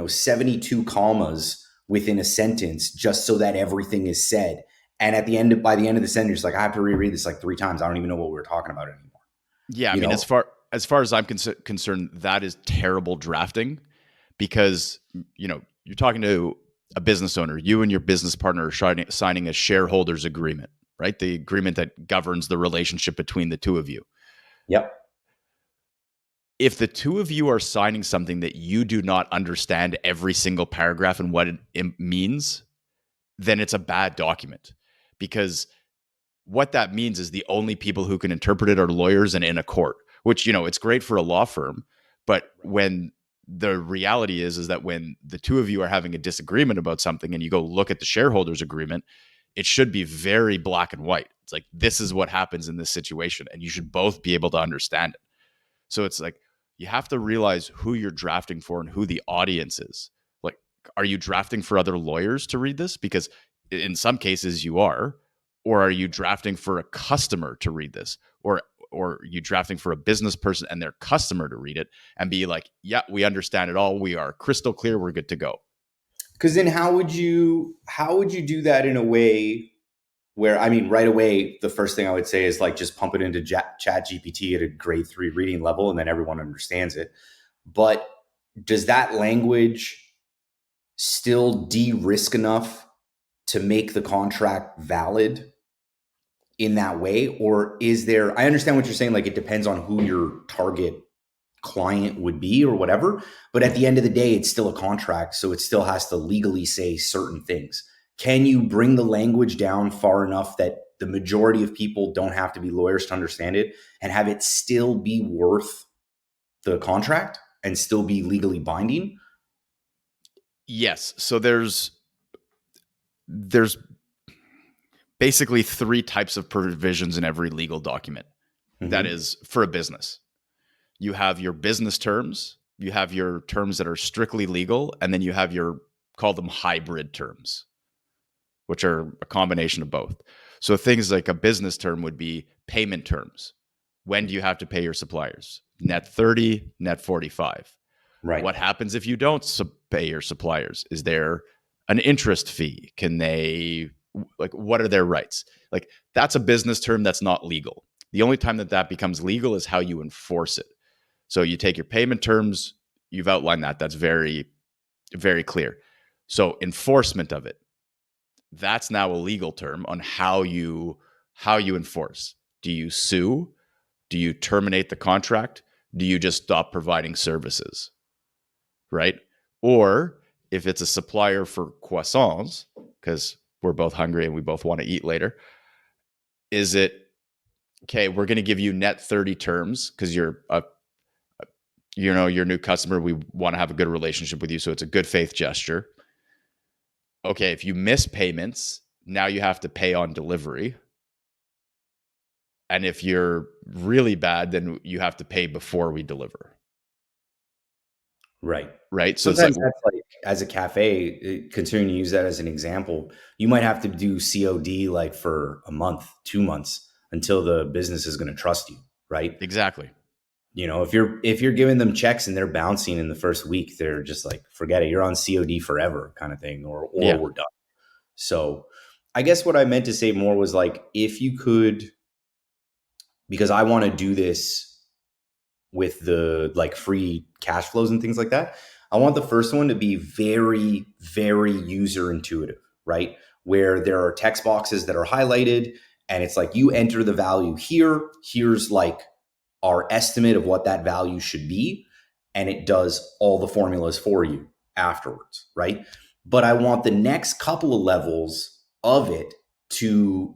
72 commas within a sentence just so that everything is said. And by the end of the sentence, it's like, I have to reread this like 3 times. I don't even know what we were talking about anymore. Yeah, I You mean, know? as far as I'm concerned, that is terrible drafting, because you're talking to a business owner. You and your business partner are signing a shareholders agreement, right? The agreement that governs the relationship between the two of you. Yep. If the two of you are signing something that you do not understand every single paragraph and what it means, then it's a bad document, because what that means is the only people who can interpret it are lawyers and in a court, which, it's great for a law firm. But when the reality is that when the two of you are having a disagreement about something and you go look at the shareholders agreement, it should be very black and white. It's like, this is what happens in this situation, and you should both be able to understand it. So it's like, you have to realize who you're drafting for and who the audience is. Like, are you drafting for other lawyers to read this? Because in some cases you are. Or are you drafting for a customer to read this? Or are you drafting for a business person and their customer to read it and be like, yeah, we understand it all. We are crystal clear. We're good to go. Because then how would you do that in a way where, I mean, right away, the first thing I would say is like just pump it into Chat GPT at a grade 3 reading level, and then everyone understands it. But does that language still de-risk enough to make the contract valid in that way? Or is there, I understand what you're saying, like it depends on who your target client would be or whatever, but at the end of the day, it's still a contract, so it still has to legally say certain things. Can you bring the language down far enough that the majority of people don't have to be lawyers to understand it, and have it still be worth the contract and still be legally binding? Yes. So there's basically three types of provisions in every legal document that Mm-hmm. is for a business. You have your business terms, you have your terms that are strictly legal, and then you have your, call them hybrid terms, which are a combination of both. So things like a business term would be payment terms. When do you have to pay your suppliers? Net 30, net 45. Right. What happens if you don't pay your suppliers? Is there an interest fee? Can they, like, what are their rights? Like, that's a business term that's not legal. The only time that that becomes legal is how you enforce it. So you take your payment terms, you've outlined that. That's very, very clear. So enforcement of it, that's now a legal term on how you enforce. Do you sue? Do you terminate the contract? Do you just stop providing services? Right? Or if it's a supplier for croissants, because we're both hungry and we both want to eat later, is it okay? We're going to give you net 30 terms because you're a your new customer. We want to have a good relationship with you, so it's a good faith gesture. Okay, if you miss payments, now you have to pay on delivery. And if you're really bad, then you have to pay before we deliver. Right. Right. So it's like, Sometimes that's like, as a cafe, continuing to use that as an example, you might have to do COD like for a month, 2 months until the business is going to trust you. Right. exactly. If you're giving them checks and they're bouncing in the first week, they're just like, forget it. You're on COD forever kind of thing, or Yeah. we're done. So I guess what I meant to say more was like, if you could, because I want to do this with the like free cash flows and things like that. I want the first one to be very, very user intuitive, right? Where there are text boxes that are highlighted and it's like, you enter the value here. Here's like our estimate of what that value should be, and it does all the formulas for you afterwards, right? But I want the next couple of levels of it to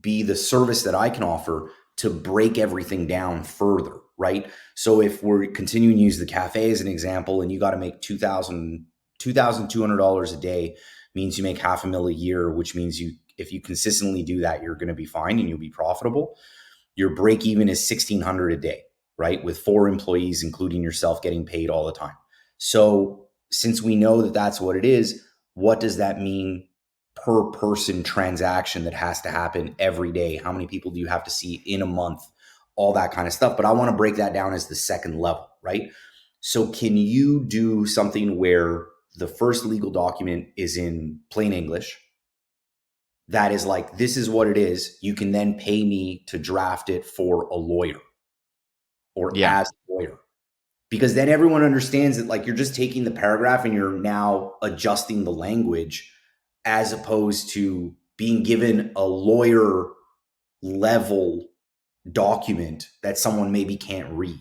be the service that I can offer to break everything down further, right? So if we're continuing to use the cafe as an example, and you got to make $2,200 a day, means you make half a mil a year, which means you, if you consistently do that, you're going to be fine and you'll be profitable. Your break even is 1,600 a day, right? With 4 employees, including yourself, getting paid all the time. So since we know that that's what it is, what does that mean per person transaction that has to happen every day? How many people do you have to see in a month? All that kind of stuff. But I want to break that down as the second level, right? So can you do something where the first legal document is in plain English? That is like, this is what it is. You can then pay me to draft it for a lawyer or Yeah. as a lawyer. Because then everyone understands that, like, you're just taking the paragraph and you're now adjusting the language, as opposed to being given a lawyer level document that someone maybe can't read.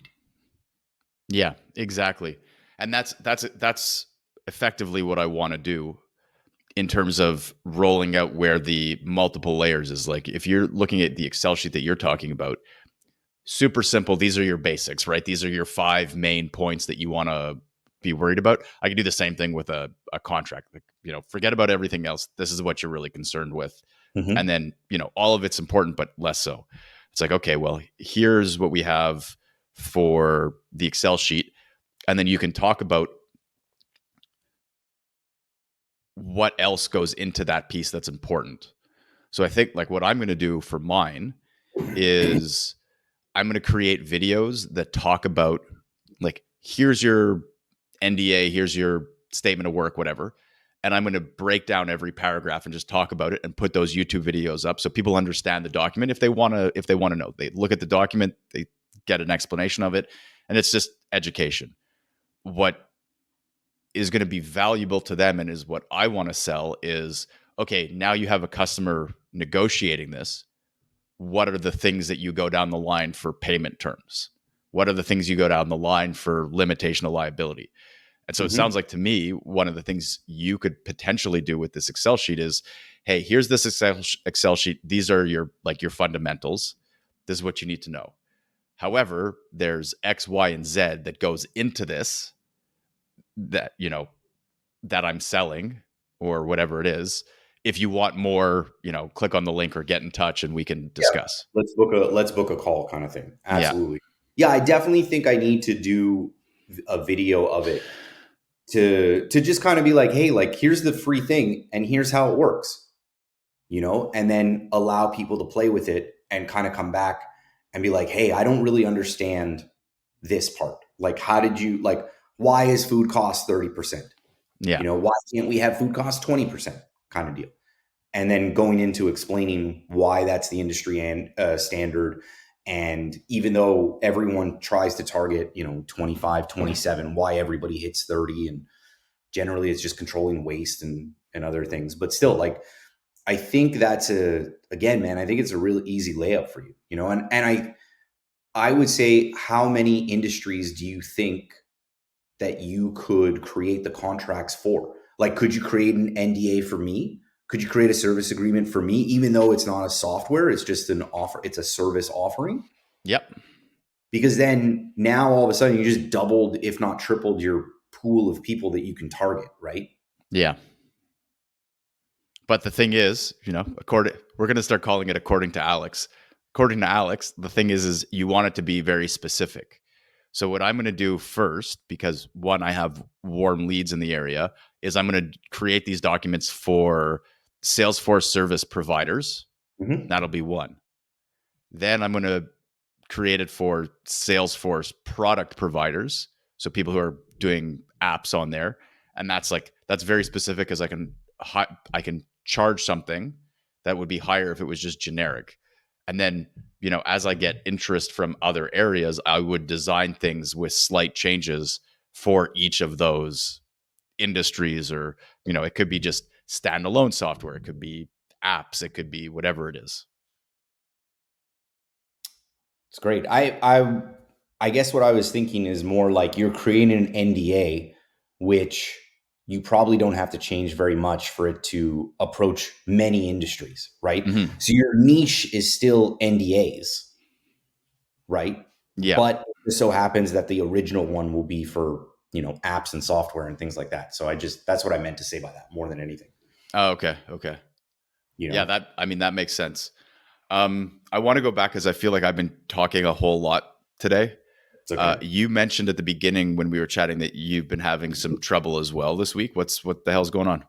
Yeah, exactly. And that's effectively what I want to do in terms of rolling out where the multiple layers is. Like if you're looking at the Excel sheet that you're talking about, super simple. These are your basics, right? These are your 5 main points that you want to be worried about. I can do the same thing with a contract. Like, forget about everything else. This is what you're really concerned with. And Mm-hmm. then, all of it's important, but less so. It's like, okay, well, here's what we have for the Excel sheet. And then you can talk about what else goes into that piece that's important. So I think like what I'm going to do for mine is I'm going to create videos that talk about, like, here's your NDA, here's your statement of work, whatever. And I'm going to break down every paragraph and just talk about it and put those YouTube videos up so people understand the document if they want to know. They look at the document, they get an explanation of it, and it's just education. What is going to be valuable to them and is what I want to sell is, okay, now you have a customer negotiating this. What are the things that you go down the line for payment terms? What are the things you go down the line for limitation of liability? And so it Mm-hmm. sounds like to me, one of the things you could potentially do with this Excel sheet is, hey, here's this Excel sheet. These are your fundamentals. This is what you need to know. However, there's X, Y, and Z that goes into this that, that I'm selling or whatever it is. If you want more, click on the link or get in touch and we can Yeah. discuss. Let's book a call kind of thing. Yeah. Absolutely. Yeah, I definitely think I need to do a video of it to just kind of be like, hey, like, here's the free thing and here's how it works, and then allow people to play with it and kind of come back and be like, hey, I don't really understand this part. Like, how did you, like, why is food cost 30%? Yeah. Why can't we have food cost 20% kind of deal? And then going into explaining why that's the industry and standard. And even though everyone tries to target, 25, 27, why everybody hits 30, and generally it's just controlling waste and other things. But still, like, I think that's again, man, I think it's a real easy layup for you, and I would say, how many industries do you think that you could create the contracts for? Like, could you create an NDA for me? Could you create a service agreement for me, even though it's not a software, it's just an offer, it's a service offering? Yep. Because then now all of a sudden you just doubled, if not tripled, your pool of people that you can target, right? Yeah. But the thing is, we're going to start calling it according to Alex. According to Alex, the thing is you want it to be very specific. So what I'm going to do first, because one, I have warm leads in the area, is I'm going to create these documents for Salesforce service providers. Mm-hmm. That'll be one. Then I'm going to create it for Salesforce product providers. So people who are doing apps on there. And that's very specific, because I can charge something that would be higher if it was just generic. And then, as I get interest from other areas, I would design things with slight changes for each of those industries, or, it could be just standalone software. It could be apps. It could be whatever it is. It's great. I guess what I was thinking is more like you're creating an NDA, which you probably don't have to change very much for it to approach many industries, right? Hmm. So your niche is still NDAs, right? Yeah. But it just so happens that the original one will be for, apps and software and things like that. So that's what I meant to say by that more than anything, Oh, okay. Okay. you Yeah. know? That, I mean, that makes sense. I want to go back because I feel like I've been talking a whole lot today. It's okay. You mentioned at the beginning when we were chatting that you've been having some trouble as well this week. What the hell's going on?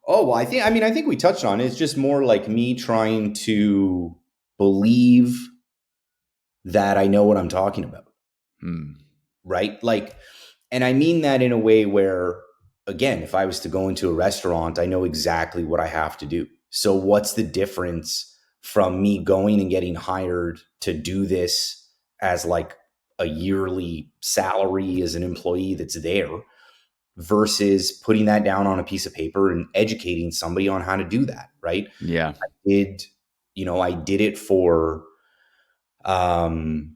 Oh, well, I think we touched on it. It's just more like me trying to believe that I know what I'm talking about, Hmm. right? Like, and I mean that in a way where, again, if I was to go into a restaurant, I know exactly what I have to do. So, what's the difference from me going and getting hired to do this as like a yearly salary as an employee that's there versus putting that down on a piece of paper and educating somebody on how to do that, right? Yeah. Did, I did it for um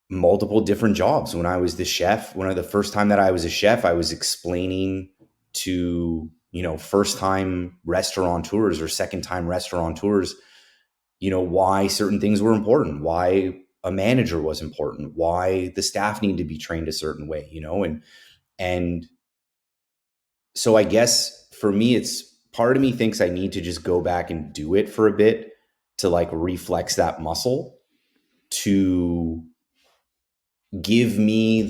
multiple different jobs. When I was the chef, one of the first time that I was a chef, I was explaining to, first time restaurateurs or second time restaurateurs, why certain things were important, why a manager was important, why the staff needed to be trained a certain way, and so I guess for me, it's part of me thinks I need to just go back and do it for a bit to like reflex that muscle to give me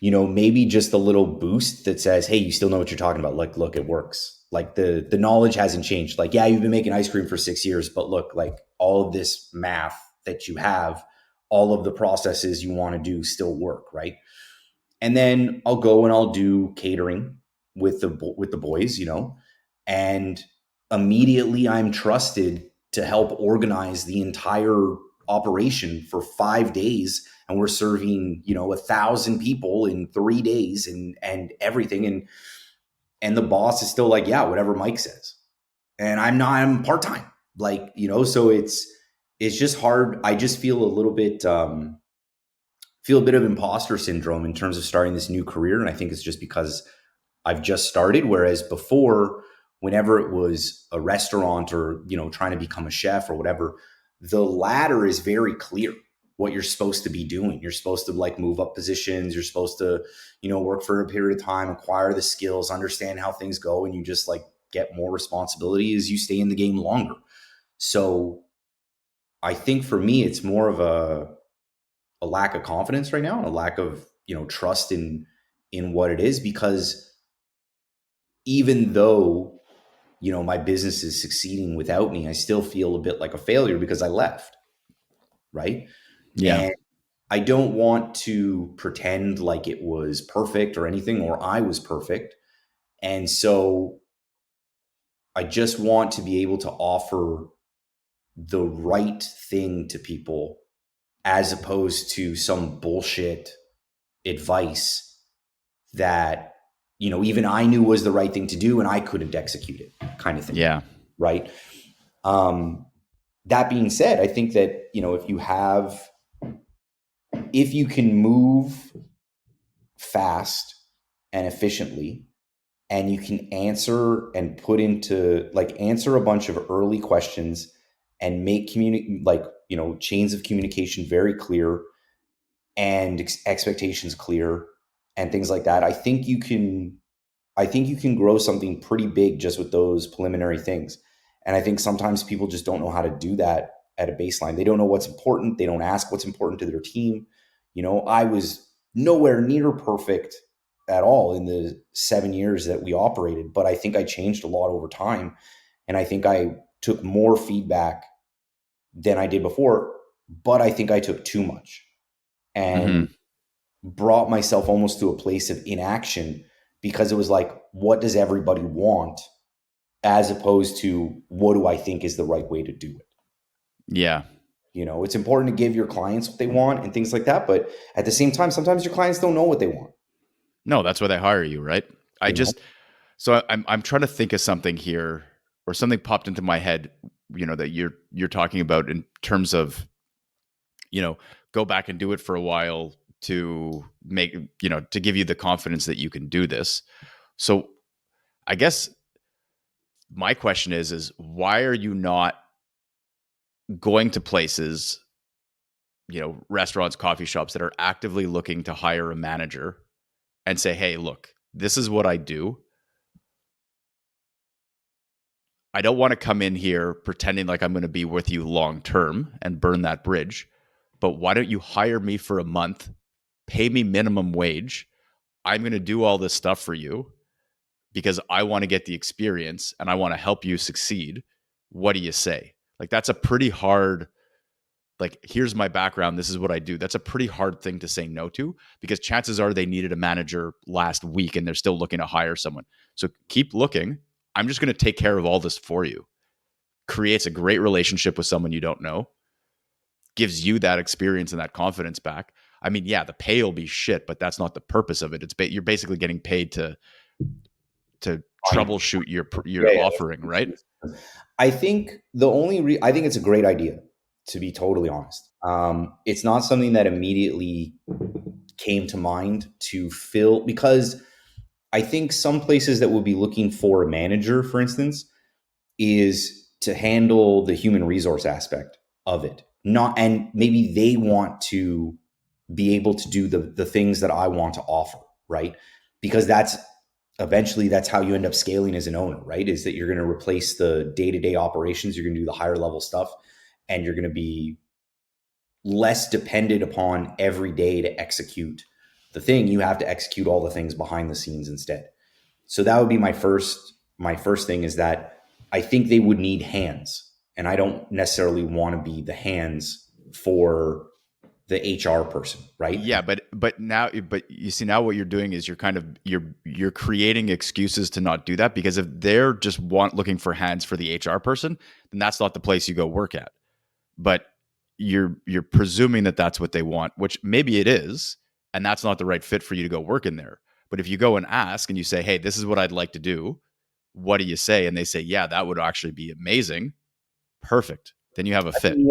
maybe just a little boost that says, hey, you still know what you're talking about. Like, look, it works. Like the knowledge hasn't changed. Like, yeah, you've been making ice cream for 6 years, but look, like all of this math that you have, all of the processes you want to do still work, right? And then I'll go and I'll do catering with the boys, and immediately I'm trusted to help organize the entire operation for 5 days, and we're serving 1,000 people in 3 days and everything, and the boss is still like, yeah, whatever Mike says, and I'm part time, like so it's just hard. I just feel a bit of imposter syndrome in terms of starting this new career. And I think it's just because I've just started. Whereas before, whenever it was a restaurant or, trying to become a chef or whatever, the ladder is very clear what you're supposed to be doing. You're supposed to like move up positions. You're supposed to, work for a period of time, acquire the skills, understand how things go. And you just like get more responsibility as you stay in the game longer. So I think for me, it's more of a lack of confidence right now and a lack of trust in what it is, because even though my business is succeeding without me, I still feel a bit like a failure because I left, right? Yeah. And I don't want to pretend like it was perfect or anything, or I was perfect. And so I just want to be able to offer the right thing to people as opposed to some bullshit advice that even I knew was the right thing to do and I couldn't execute it, kind of thing, Yeah. right? Um, that being said, I think that if you can move fast and efficiently, and you can answer a bunch of early questions and make chains of communication very clear and expectations clear and things like that. I think you can grow something pretty big just with those preliminary things. And I think sometimes people just don't know how to do that at a baseline. They don't know what's important. They don't ask what's important to their team. I was nowhere near perfect at all in the 7 years that we operated, but I think I changed a lot over time. And I think I took more feedback than I did before, but I think I took too much and Hmm. brought myself almost to a place of inaction because it was like, what does everybody want? As opposed to what do I think is the right way to do it? Yeah. It's important to give your clients what they want and things like that. But at the same time, sometimes your clients don't know what they want, No, that's why they hire you, right? I you know? just so I'm trying to think of something here, or something popped into my head that you're talking about in terms of, go back and do it for a while to make, to give you the confidence that you can do this. So I guess my question is why are you not going to places, restaurants, coffee shops that are actively looking to hire a manager and say, hey, look, this is what I do. I don't want to come in here pretending like I'm going to be with you long term and burn that bridge. But why don't you hire me for a month, pay me minimum wage? I'm going to do all this stuff for you because I want to get the experience and I want to help you succeed. What do you say? Like, that's a pretty hard, like, here's my background. This is what I do. That's a pretty hard thing to say no to, because chances are they needed a manager last week and they're still looking to hire someone. So keep looking. I'm just going to take care of all this for you. Creates a great relationship with someone you don't know, gives you that experience and that confidence back. I mean, yeah, the pay will be shit, but that's not the purpose of it. You're basically getting paid to Fine. troubleshoot Yeah, your offering, right? yeah. I think I think it's a great idea, to be totally honest. It's not something that immediately came to mind to fill, because I think some places that would be looking for a manager, for instance, is to handle the human resource aspect of it. Not, and maybe they want to be able to do the things that I want to offer, right? Because that's eventually that's how you end up scaling as an owner, right? Is that you're going to replace the day-to-day operations, you're going to do the higher level stuff, and you're going to be less dependent upon every day to execute the thing. You have to execute all the things behind the scenes instead. So that would be my first thing, is that I think they would need hands, and I don't necessarily want to be the hands for the HR person, right? Yeah, but you see, now what you're doing is you're creating excuses to not do that, because if they're just looking for hands for the HR person, then that's not the place you go work at. But you're presuming that that's what they want, which maybe it is, and that's not the right fit for you to go work in there. But if you go and ask and you say, "Hey, this is what I'd like to do. What do you say?" and they say, "Yeah, that would actually be amazing." Perfect. Then you have a I fit. mean,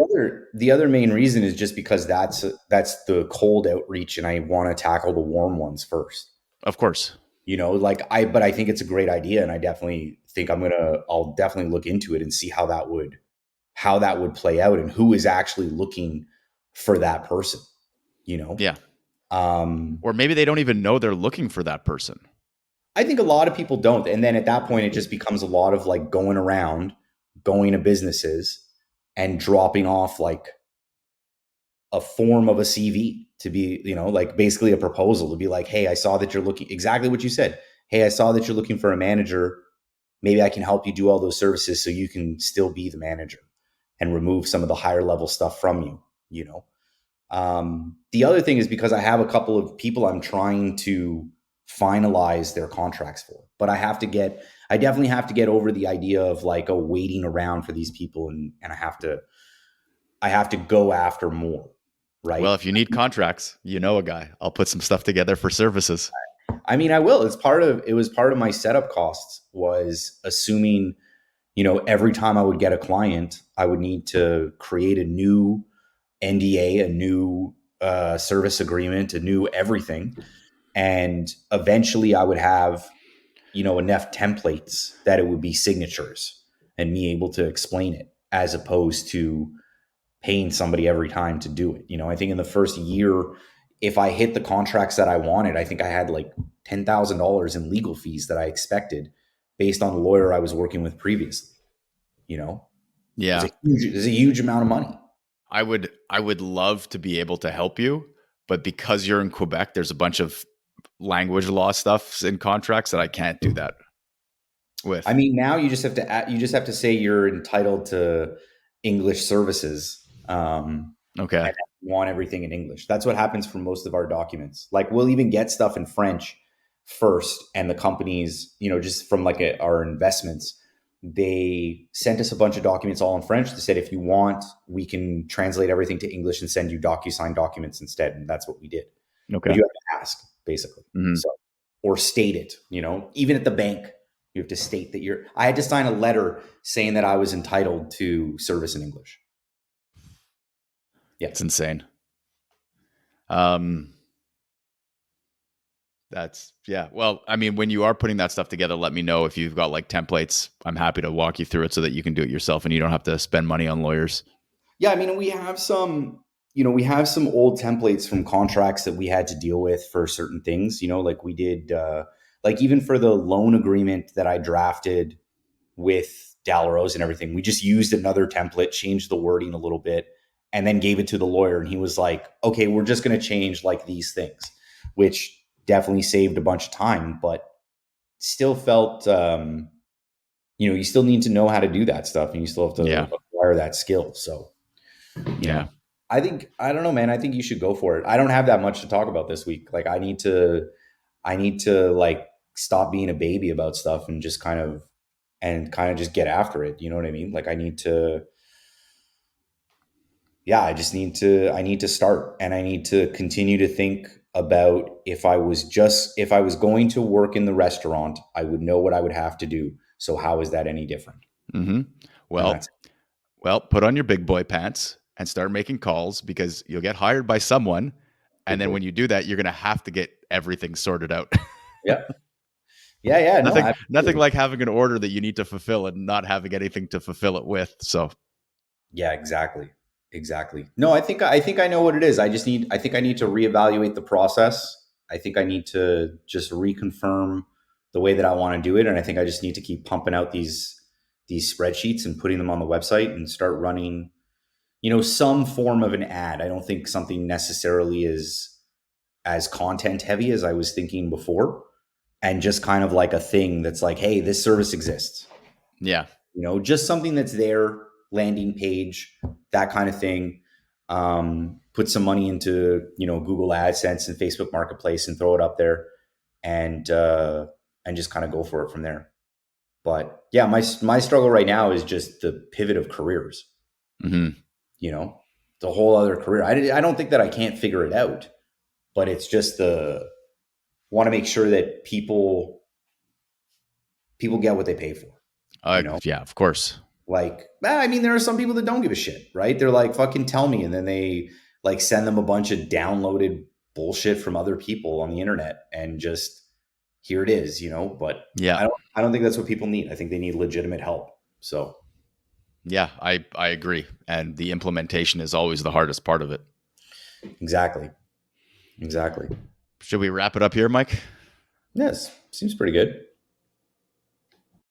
the other main reason is just because that's the cold outreach, and I want to tackle the warm ones first. Of course. But I think it's a great idea, and I definitely think I'll definitely look into it and see how that would play out, and who is actually looking for that person. You know, Yeah. um, Or maybe they don't even know they're looking for that person. I think a lot of people don't, and then at that point, it just becomes a lot of like going around, going to businesses, and dropping off like a form of a CV to be, like basically a proposal to be like, hey, I saw that you're looking, exactly what you said. Hey, I saw that you're looking for a manager. Maybe I can help you do all those services so you can still be the manager and remove some of the higher level stuff from you, you know? The other thing is, because I have a couple of people I'm trying to finalize their contracts for, but I definitely have to get over the idea of like waiting around for these people, and I have to go after more, Well, right? if you need contracts, you know a guy. I'll put some stuff together for services. I mean, I will. It was part of my setup costs, was assuming, every time I would get a client, I would need to create a new NDA, a new service agreement, a new everything. And eventually I would have, enough templates that it would be signatures and me able to explain it, as opposed to paying somebody every time to do it. I think in the first year, if I hit the contracts that I wanted, I think I had like $10,000 in legal fees that I expected based on the lawyer I was working with previously. You know, Yeah. it's a huge amount of money. I would love to be able to help you, but because you're in Quebec, there's a bunch of language law stuff in contracts that I can't do that I with. mean, now you just have to say you're entitled to English services, Okay. and you want everything in English. That's what happens for most of our documents. Like, we'll even get stuff in French first, and the companies, just from like our investments, they sent us a bunch of documents all in French. They said, if you want, we can translate everything to English and send you DocuSign documents instead. And that's what we did. But Okay. you have to ask, basically. Mhm. So, or state it, even at the bank. You have to state that you're. I had to sign a letter saying that I was entitled to service in English. Yeah. It's insane. Um, that's yeah. Well, I mean, when you are putting that stuff together, let me know if you've got like templates. I'm happy to walk you through it so that you can do it yourself and you don't have to spend money on lawyers. Yeah, I mean, we have some, we have some old templates from contracts that we had to deal with for certain things, like we did, like even for the loan agreement that I drafted with Dalrose and everything, we just used another template, changed the wording a little bit, and then gave it to the lawyer. And he was like, okay, we're just going to change like these things, which definitely saved a bunch of time, but still felt, you still need to know how to do that stuff and you still have to Yeah. acquire that skill. So, you Yeah. know, I don't know, man. I think you should go for it. I don't have that much to talk about this week. Like I need to like stop being a baby about stuff and just kind of just get after it. You know what I mean? Like yeah, I need to start and I need to continue to think about if I was going to work in the restaurant, I would know what I would have to do. So how is that any different? Mm-hmm. And that's Well, put on your big boy pants and start making calls because you'll get hired by someone. And big then boy. when you do that, you're going to have to get everything sorted out. Yeah. Yeah. Yeah. No, Nothing absolutely. like having an order that you need to fulfill and not having anything to fulfill it with. So, Yeah, exactly. Exactly. No, I think I know what it is. I think I need to reevaluate the process. I think I need to just reconfirm the way that I want to do it. And I think I just need to keep pumping out these spreadsheets and putting them on the website and start running, some form of an ad. I don't think something necessarily is as content heavy as I was thinking before. And just kind of like a thing that's like, hey, this service exists. yeah. Just something that's there, landing page, that kind of thing. Put some money into Google AdSense and Facebook Marketplace and throw it up there, and just kind of go for it from there. But yeah, my struggle right now is just the pivot of careers. Mm-hmm. You know, the whole other career. I don't think that I can't figure it out, but it's just the want to make sure that people get what they pay for. You know, Yeah, of course. Like, I mean, there are some people that don't give a shit, right? They're like, fucking tell me. And then they like send them a bunch of downloaded bullshit from other people on the internet and just here it is. But Yeah. I don't think that's what people need. I think they need legitimate help. So Yeah, I agree. And the implementation is always the hardest part of it. exactly. Exactly. Should we wrap it up here, Mike? Yes. Seems pretty good.